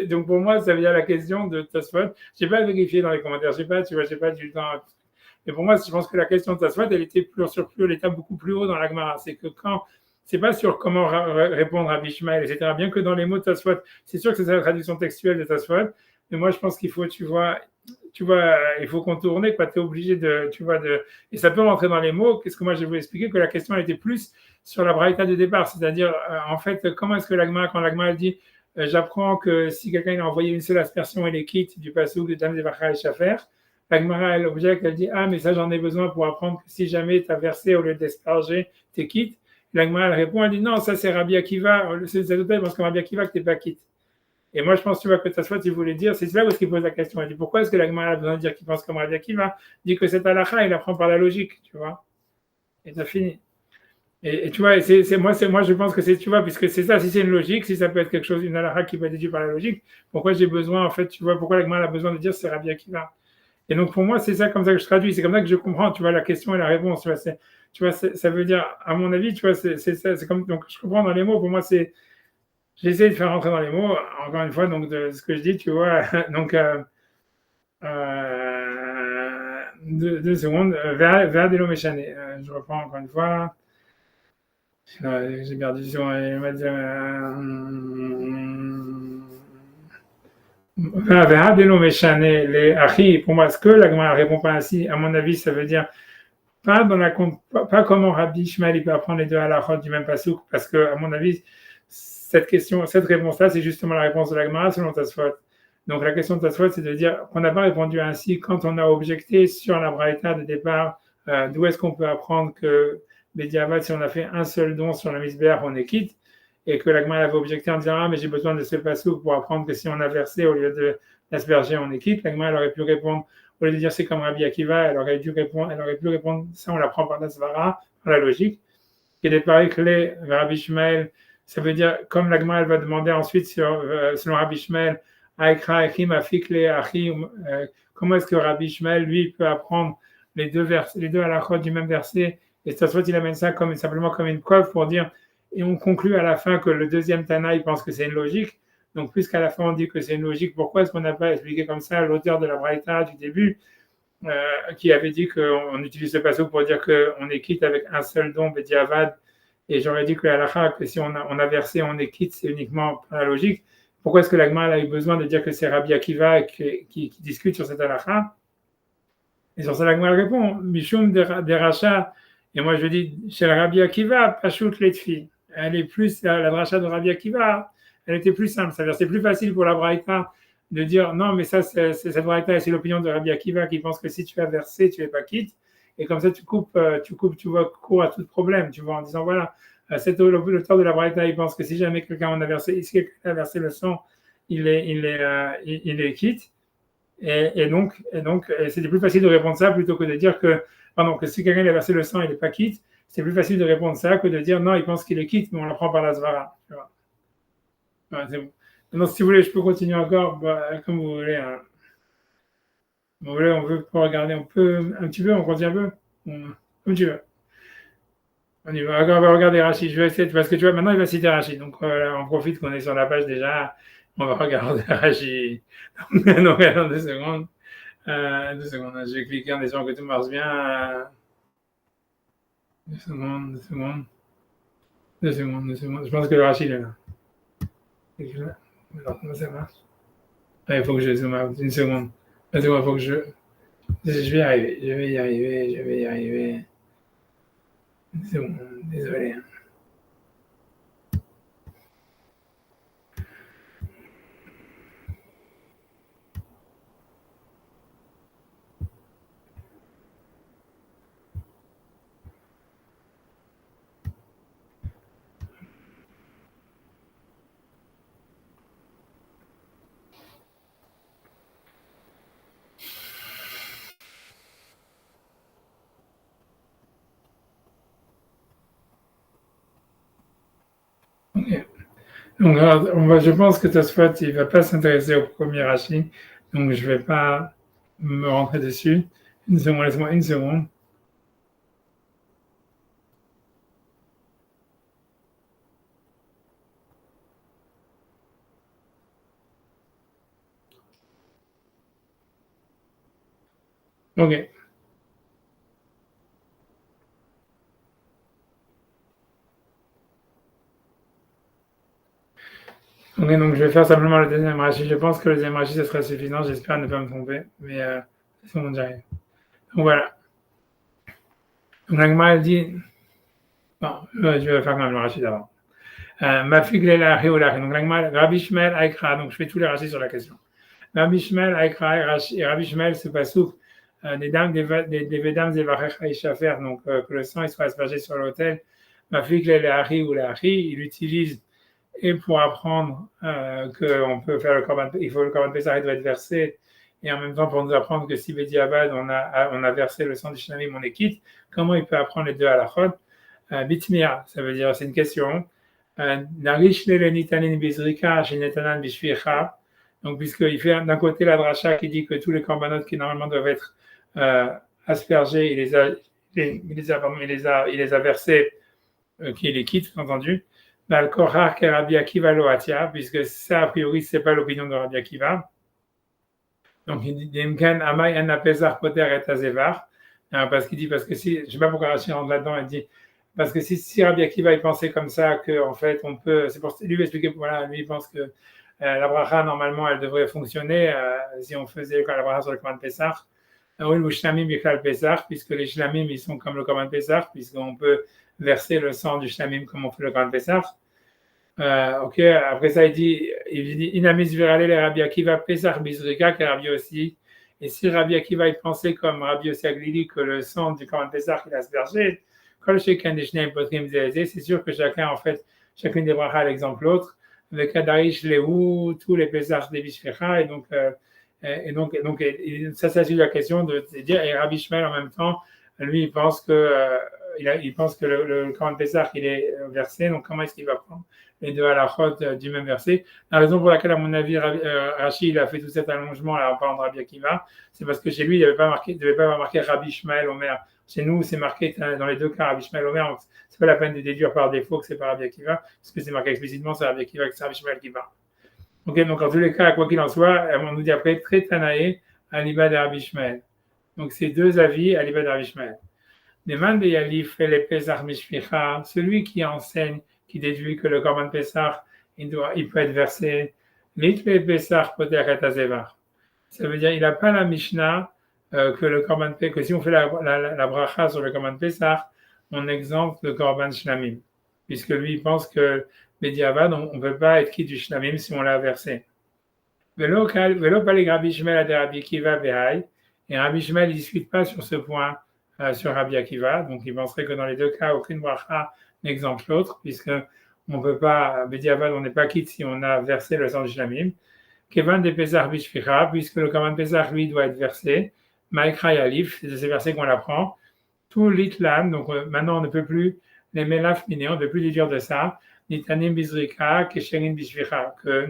donc pour moi, ça veut dire la question de Tosfot. Je n'ai pas vérifié dans les commentaires, je n'ai pas du temps. Mais pour moi, je pense que la question de Tosfot, elle était elle était beaucoup plus haut dans la Gemara. C'est que c'est pas sur comment répondre à Bishmael, etc. Bien que dans les mots de Tosfot, c'est sûr que c'est la traduction textuelle de Tosfot. Mais moi, je pense qu'il faut, tu vois, il faut contourner, quoi. Tu es obligé et ça peut rentrer dans les mots. Qu'est-ce que moi, je vais vous expliquer que la question, elle était plus sur la braïta de départ. C'est-à-dire, en fait, comment est-ce que quand la Gemara dit, j'apprends que si quelqu'un a envoyé une seule aspersion, il est quitte du passouk de Dam Devacha et Shafer. La Gemara, elle objecte, elle dit, mais ça, j'en ai besoin pour apprendre que si jamais tu as versé au lieu d'esparger, tu es quitte. La Gemara, elle répond, elle dit, non, ça, c'est Rabbi Akiva. C'est l'auteur, parce que Rabbi Akiva, que tu n'es pas quitte. Et moi, je pense, tu vois, que Tosfot, il voulait dire, c'est là où il pose la question. Il dit, pourquoi est-ce que la Gemara a besoin de dire qu'il pense comme Rabbi Akiva? Il dit que cette halakha, il apprend par la logique, tu vois. Et ça finit. Et tu vois, moi, je pense que c'est, tu vois, puisque c'est ça, si c'est une logique, si ça peut être quelque chose, une halakha qui peut être déduite par la logique, pourquoi j'ai besoin, en fait, tu vois, pourquoi la Gemara a besoin de dire c'est Rabbi Akiva? Et donc, pour moi, c'est ça comme ça que je traduis, c'est comme ça que je comprends, tu vois, la question et la réponse, tu vois, ça veut dire, à mon avis, tu vois, c'est comme, donc, je comprends dans les mots, pour moi, j'essaie de faire rentrer dans les mots, encore une fois, donc de ce que je dis, tu vois. Donc, 2 secondes. Vers des méchane. Je reprends encore une fois. J'ai perdu sur. Vers des méchane. Les achis, pour moi, est-ce que la Gemara ne répond pas ainsi? À mon avis, ça veut dire pas comment Rabbi Shmael peut apprendre les deux halachot du même pasouk, parce que, à mon avis, cette réponse-là, c'est justement la réponse de la Gemara selon Tosfot. Donc la question de Tosfot, c'est de dire qu'on n'a pas répondu ainsi quand on a objecté sur la braïta de départ, d'où est-ce qu'on peut apprendre que Bediavad, si on a fait un seul don sur la misbéach, on est quitte, et que la Gemara avait objecté en disant mais j'ai besoin de ce pasouk pour apprendre que si on a versé au lieu de l'asperger, on est quitte. La Gemara elle aurait pu répondre, au lieu de dire c'est comme Rabbi Akiva, elle aurait pu répondre ça on l'apprend par la svara, par la logique. Et des pareils que les Rabbi Shmael, ça veut dire, comme la Gemara elle va demander ensuite selon Rabbi Shmael, comment est-ce que Rabbi Shmael, lui, peut apprendre les deux halachot du même verset, et Tosfot il amène ça simplement comme une preuve pour dire, et on conclut à la fin que le deuxième Tana, il pense que c'est une logique. Donc, puisqu'à la fin on dit que c'est une logique, pourquoi est-ce qu'on n'a pas expliqué comme ça l'auteur de la Braïta du début, qui avait dit qu'on utilise le passouk pour dire qu'on est quitte avec un seul don, Bediavad, et j'aurais dit que la halakha, que si on a versé, on est quitte, c'est uniquement par la logique. Pourquoi est-ce que la Gemara a eu besoin de dire que c'est Rabbi Akiva qui discute sur cette halakha? Et sur ça, la Gemara répond, Mishum de Racha, et moi je dis, chez la Rabbi Akiva, Pachout Letfi. Elle est plus, la dracha de Rabbi Akiva, elle était plus simple. Ça veut dire c'est plus facile pour la Braïta de dire non, mais ça, cette Braïta, c'est l'opinion de Rabbi Akiva qui pense que si tu as versé, tu n'es pas quitte. Et comme ça, tu vois, court à tout problème, tu vois, en disant voilà, l'auteur de la Braïta, il pense que si jamais quelqu'un a versé le sang, il est quitte. Et donc, c'était plus facile de répondre ça plutôt que de dire que si quelqu'un a versé le sang, il n'est pas quitte. C'est plus facile de répondre ça que de dire non, il pense qu'il est quitte, mais on l'apprend par la Svara. Ouais, c'est bon. Donc, si vous voulez, je peux continuer encore, comme vous voulez. Hein. Vous voulez, on veut pas regarder, on peut un petit peu, on continue un peu, comme tu veux. On y va, on va regarder Rachid. Je vais essayer, parce que tu vois, maintenant il va citer Rachid. Donc, on profite qu'on est sur la page déjà. On va regarder Rachid. Donc, attends 2 secondes. 2 secondes. Je vais cliquer en espérant que tout marche bien. 2 secondes. 2 secondes. Je pense que le Rachid est là. Alors, comment ça marche? Ah, il faut que je zoome out. 1 seconde. Il faut que je vais y arriver. Je vais y arriver. 1 seconde. Désolé. Okay. Donc, je pense que Tosfot, il ne va pas s'intéresser au premier Rashi, donc je ne vais pas me rentrer dessus. 1 seconde, laisse-moi 1 seconde. Ok. Ok, donc je vais faire simplement le deuxième Rashi. Je pense que le deuxième Rashi, ce sera suffisant. J'espère ne pas me tromper, mais c'est bon, j'arrive. Donc voilà. Donc l'Agma, elle dit... Bon, je vais faire quand même le Rashi d'avant. Ma figle est la Réolach. Donc l'Agma, Rabbi Shmuel Aikra. Donc je fais tous les Rashis sur la question. Rabbi Shmuel Aikra et Rabbi Shmuel, ce pasouk des Vedames et Varecha Ishafer, donc que le sang il soit aspergé sur l'autel. Ma figle est la Réolach. Il utilise et pour apprendre qu'on peut faire le Korban, il faut le Korban Pessah doit être versé, et en même temps pour nous apprendre que si Bediavad on a versé le sang du Shnamim, on est quitte, comment il peut apprendre les deux à la chod? Bitmia, ça veut dire, c'est une question. Narish le nitanin bizrika shenetanan bishvicha. Donc, puisqu'il fait d'un côté la dracha qui dit que tous les korbanot qui normalement doivent être aspergés, il les a versés, qui les quitte, entendu. Al-Kohar que Rabbi Akiva lo atia, puisque ça, a priori, ce n'est pas l'opinion de Rabbi Akiva. Donc, il dit Demken Amay en Pesach Poter et Azevar. Parce qu'il dit, parce que si, je ne sais pas pourquoi Rachid rentre là-dedans, il dit, parce que si Rabbi Akiva il pensait comme ça, qu'en fait, on peut, c'est pour lui expliquer, voilà, lui il pense que la bracha, normalement, elle devrait fonctionner si on faisait la bracha sur le Korban Pesach. Oui, le Shlamim Biklal Pesach, puisque les Shlamim, ils sont comme le Korban Pesach, puisqu'on peut verser le sang du Shlamim comme on fait le Korban Pesach. Ok, après ça, il dit Inamis virale les Rabbi Akiva Pesach Bizrika, que Rabbi aussi. Et si Rabbi Akiva il pensait comme Rabbi Yossi Aglili que le sang du Korban Pesach il a aspergé, c'est sûr que chacun, en fait, chacune des brachas l'exemple l'autre. Le Kadarish Lehu, tous les Pesach des Bishfecha, et donc, ça s'agit de la question de dire, et Rabbi Shmuel en même temps, lui, il pense que le Korban Pesach il est versé, donc comment est-ce qu'il va prendre les deux halachot du même verset? La raison pour laquelle, à mon avis, Rashi il a fait tout cet allongement là, en parlant de Rabbi Akiva, c'est parce que chez lui, il ne devait pas avoir marqué Rabbi Shmuel Omer. Chez nous, c'est marqué dans les deux cas Rabbi Shmuel Omer, donc c'est pas la peine de déduire par défaut que c'est pas Rabbi Akiva, parce que c'est marqué explicitement, c'est Rabbi Akiva, que c'est Rabbi Shmuel qui parle. Ok, donc en tous les cas, quoi qu'il en soit, on nous dit après, très Tanaé, Aliba de Rabbi Shmuel. Donc ces deux avis, Aliba de Rabbi Shmuel. Demande de Yalif et les Pesach Mishficha, celui qui enseigne, qui déduit que le Korban Pesach, il peut être versé, l'Itve Pesach Poter et Azevar. Ça veut dire, il n'a pas la Mishnah que le Korban Pesach, que si on fait la bracha sur le Korban Pesach, on exempte le Korban Shlamim. Puisque lui, il pense que Bediavad, on ne peut pas être quitte du Shlamim si on l'a versé. Velo Pali Rabbi Shmuel à Rabbi Akiva Behai, et Rabbi Shmuel ne discute pas sur ce point sur Rabbi Akiva. Donc, il penserait que dans les deux cas, aucune bracha n'exemple l'autre, puisque on ne peut pas, Bediavad, on n'est pas quitte si on a versé le sang du Shlamim. Kevan de Pesach Bishficha, puisque le Korban Pesach, lui, doit être versé. Maïkra Yalif, c'est de ces versets qu'on apprend. Tout l'itlan, donc maintenant on ne peut plus les melaf miné, on ne peut plus déduire de ça. Nitanim Bizrika, Kesherin Bishficha, que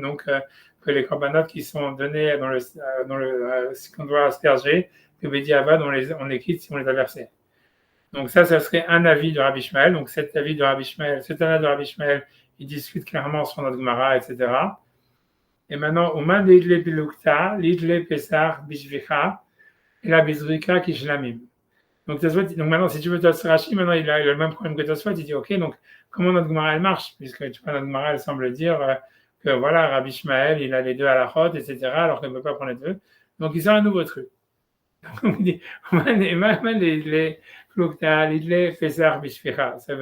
les korbanot qui sont donnés dans ce qu'on doit asperger, que Bediavad, on les quitte si on les a versés. Donc ça serait un avis de Rabbi Ishmael. Donc cet avis de Rabbi Ishmael, cet avis de Rabbi Ishmael, il discute clairement sur notre Gemara, etc. Et maintenant, Oman Lidle Pilukta, Lidle Pesar Bishvicha, et la Bizrika Kishlamim. Donc maintenant, si tu veux Rashi, maintenant il a le même problème que Tosfot, il dit ok, donc comment notre Gemara elle marche, puisque tu vois, notre Gemara elle semble dire que voilà, Rabbi Ishmael, il a les deux à la chôte, etc., alors qu'il ne peut pas prendre les deux. Donc il sort un nouveau truc. Donc il dit, ça veut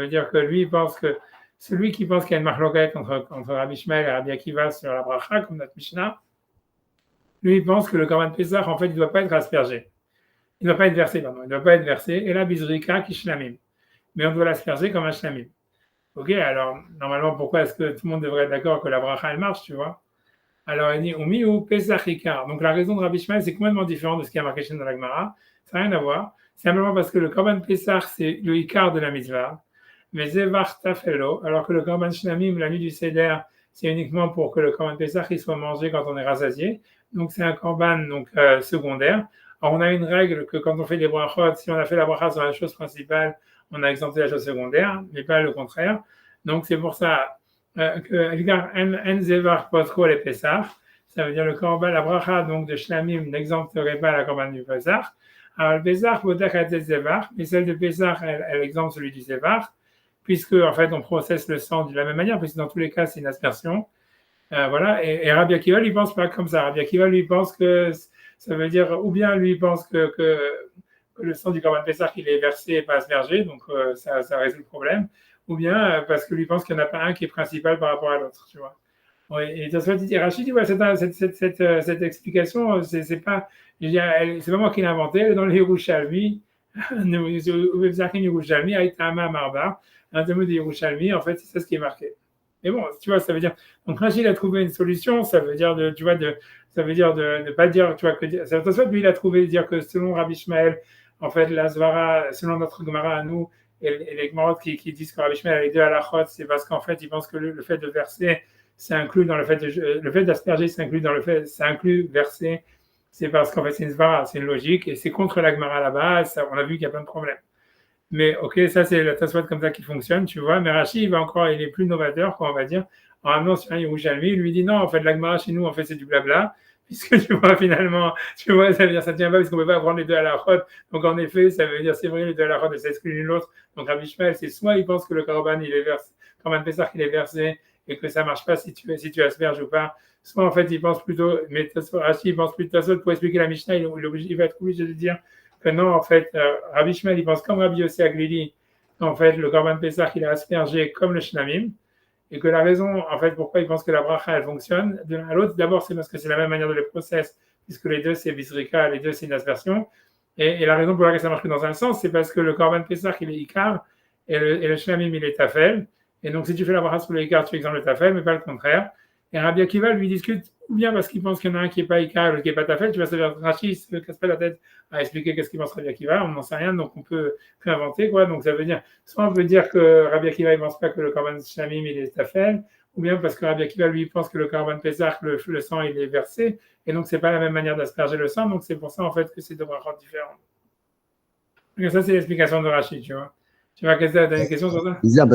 dire que lui, il pense que celui qui pense qu'il y a une marloquette entre Rabbi Ishmael et Rabbi Akiva sur la bracha, comme notre Mishnah, lui, il pense que le Korban Pesach, en fait, il ne doit pas être aspergé. Il ne doit pas être versé, pardon. Il ne doit pas être versé. Et la bizrika qui shlamim. Mais on doit l'asperger comme un shlamim. Ok, alors, normalement, pourquoi est-ce que tout le monde devrait être d'accord que la bracha, elle marche, tu vois? Alors, il dit, Umi ou Pesach Ikar. Donc, la raison de Rabbi Ishmael, c'est complètement différent de ce qui a marqué chez dans la Gemara. Ça n'a rien à voir. C'est simplement parce que le Korban Pesach, c'est le Ikar de la mitzvah. Mais Zevar Tafelo, alors que le Korban Shlamim, la nuit du Seder, c'est uniquement pour que le Korban Pesach il soit mangé quand on est rassasié. Donc, c'est un Korban secondaire. Alors, on a une règle que quand on fait des brachot, si on a fait la bracha sur la chose principale, on a exempté la chose secondaire, mais pas le contraire. Donc, c'est pour ça que en zevar potro les Pesach, ça veut dire le korban, la bracha donc de Shlamim n'exempterait pas la korban du Pesach. Alors, le Pesach, mais celle de Pesach, elle exempte celui du zevar, puisque en fait on processe le sang de la même manière, puisque dans tous les cas c'est une aspersion. Voilà, et Rabbi Akiva lui pense pas comme ça. Rabbi Akiva lui pense que ça veut dire, ou bien lui pense que le sang du Korban Pesach il est versé et pas aspergé, donc ça résout le problème, ou bien parce que lui pense qu'il n'y en a pas un qui est principal par rapport à l'autre, tu vois. Ouais, et Rachid dit, ouais, cette explication, c'est pas moi qui l'ai inventée, elle est dans les Yerushalmi, Yerushalmi, Aïtama Marbar, un de Yerushalmi, en fait, c'est ça ce qui est marqué. Mais bon, tu vois, ça veut dire. Donc, Rachid a trouvé une solution, ça veut dire ça veut dire de ne pas dire, tu vois, que lui, il a trouvé dire que selon Rabbi Ishmael, en fait, la Zvara, selon notre Gemara à nous, et les Gemarot qui disent que Rabbi Ishmael a les deux à la chôte, c'est parce qu'en fait, ils pensent que le fait de verser, c'est inclus dans le fait d'asperger, c'est inclus verser, c'est parce qu'en fait, c'est une Zvara, c'est une logique, et c'est contre la Gemara là-bas, on a vu qu'il y a plein de problèmes. Mais ok, ça c'est la Tosfot comme ça qui fonctionne, tu vois. Mais Rashi, il est plus novateur, quoi, on va dire. En ramenant sur un Yerushalmi, il lui dit non, en fait, la Gemara chez nous, en fait, c'est du blabla. Puisque tu vois, finalement, tu vois, ça veut dire ça tient pas, puisqu'on ne peut pas prendre les deux à la chôte. Donc en effet, ça veut dire c'est vrai, les deux à la chôte, ça exclut l'une l'autre. Donc Rabbi Ishmael, c'est soit il pense que le Korban, il est versé, Korban Pesach, il est versé, et que ça marche pas si tu asperges ou pas. Soit en fait, il pense plutôt, mais Rashi, il pense plutôt pour expliquer la Mishnah, il va être obligé de dire que non, en fait, Rabbi Ishmael, il pense comme Rabbi Yossi Aglili, qu'en fait, le Korban Pesach, il est aspergé comme le Shlamim, et que la raison, en fait, pourquoi il pense que la bracha, elle fonctionne de l'un à l'autre, d'abord, c'est parce que c'est la même manière de les process, puisque les deux, c'est Bizrika, les deux, c'est une aspersion, et la raison pour laquelle ça marche que dans un sens, c'est parce que le Korban Pesach, il est Ikar, et le Shlamim, il est Tafel, et donc si tu fais la bracha sur le Ikar, tu exemples le Tafel, mais pas le contraire. Et Rabbi Akiva lui discute, ou bien parce qu'il pense qu'il y en a un qui n'est pas Ikar, l'autre qui n'est pas Tafel, tu vas se faire Rashi, il se casse pas la tête à expliquer qu'est-ce qu'il pense Rabbi Akiva, on n'en sait rien, donc on peut inventer, quoi. Donc ça veut dire, soit on peut dire que Rabbi Akiva, il ne pense pas que le Korban Shlamim, il est Tafel, ou bien parce que Rabbi Akiva, lui, pense que le Korban Pesach, le sang, il est versé, et donc c'est pas la même manière d'asperger le sang, donc c'est pour ça, en fait, que c'est deux brachot différents. Donc ça, c'est l'explication de Rashi, tu vois. Tu vas donner une question sur ça? C'est bizarre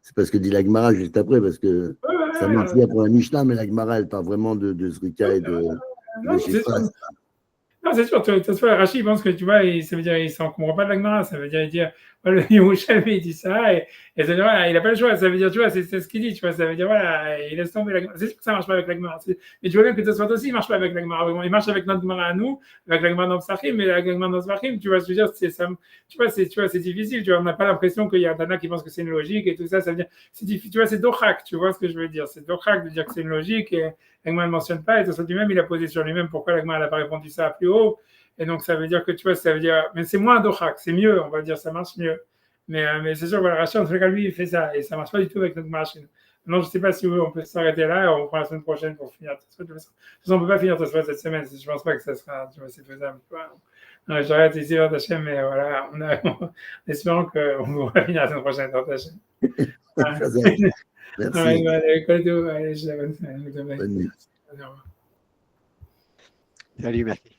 c'est parce que dit la Gemara juste après, parce que ça marche bien pour la Mishnah, mais la Gemara, elle parle vraiment de Zrika et de Shifras. Non, c'est sûr, Rachid pense que tu vois, ça veut dire il s'en comprend pas de la Gemara, ça veut dire le Yerushalmi il dit ça, et ça veut dire voilà, il n'a pas le choix, ça veut dire, tu vois, c'est ce qu'il dit, tu vois, ça veut dire voilà, il laisse tomber la Gemara. C'est sûr que ça marche pas avec la Gemara, mais tu vois bien que Tosfot aussi, il marche pas avec la Gemara, il marche avec notre Gemara à nous, avec la Gemara dans Psachim, mais avec la Gemara dans Psachim, tu vois, je veux dire, tu vois, c'est difficile, tu vois, on n'a pas l'impression qu'il y a un Tana qui pense que c'est une logique et tout ça, ça veut dire, c'est difficile, tu vois, c'est Dochak, tu vois ce que je veux dire, c'est Dochak de dire que c'est une logique, et l'Agma ne mentionne pas, et Tosfot lui-même, il a posé sur lui-même pourquoi l'Agma n'a pas répondu ça plus haut. Et donc, ça veut dire que, tu vois, ça veut dire, mais c'est moins dohak, c'est mieux, on va dire, ça marche mieux. Mais c'est sûr, voilà, Rachid, en tout cas, lui, il fait ça, et ça marche pas du tout avec notre machine. Non, je sais pas si on peut s'arrêter là, et on prend la semaine prochaine pour finir. De toute façon, on peut pas finir cette semaine, je pense pas que ça sera, tu vois, c'est faisable. Non, j'arrête ici, dans Hachem, mais voilà, en espérant qu'on pourra finir la semaine prochaine, dans Hachem. Merci. Allez, je la bonne nuit. Salut, merci.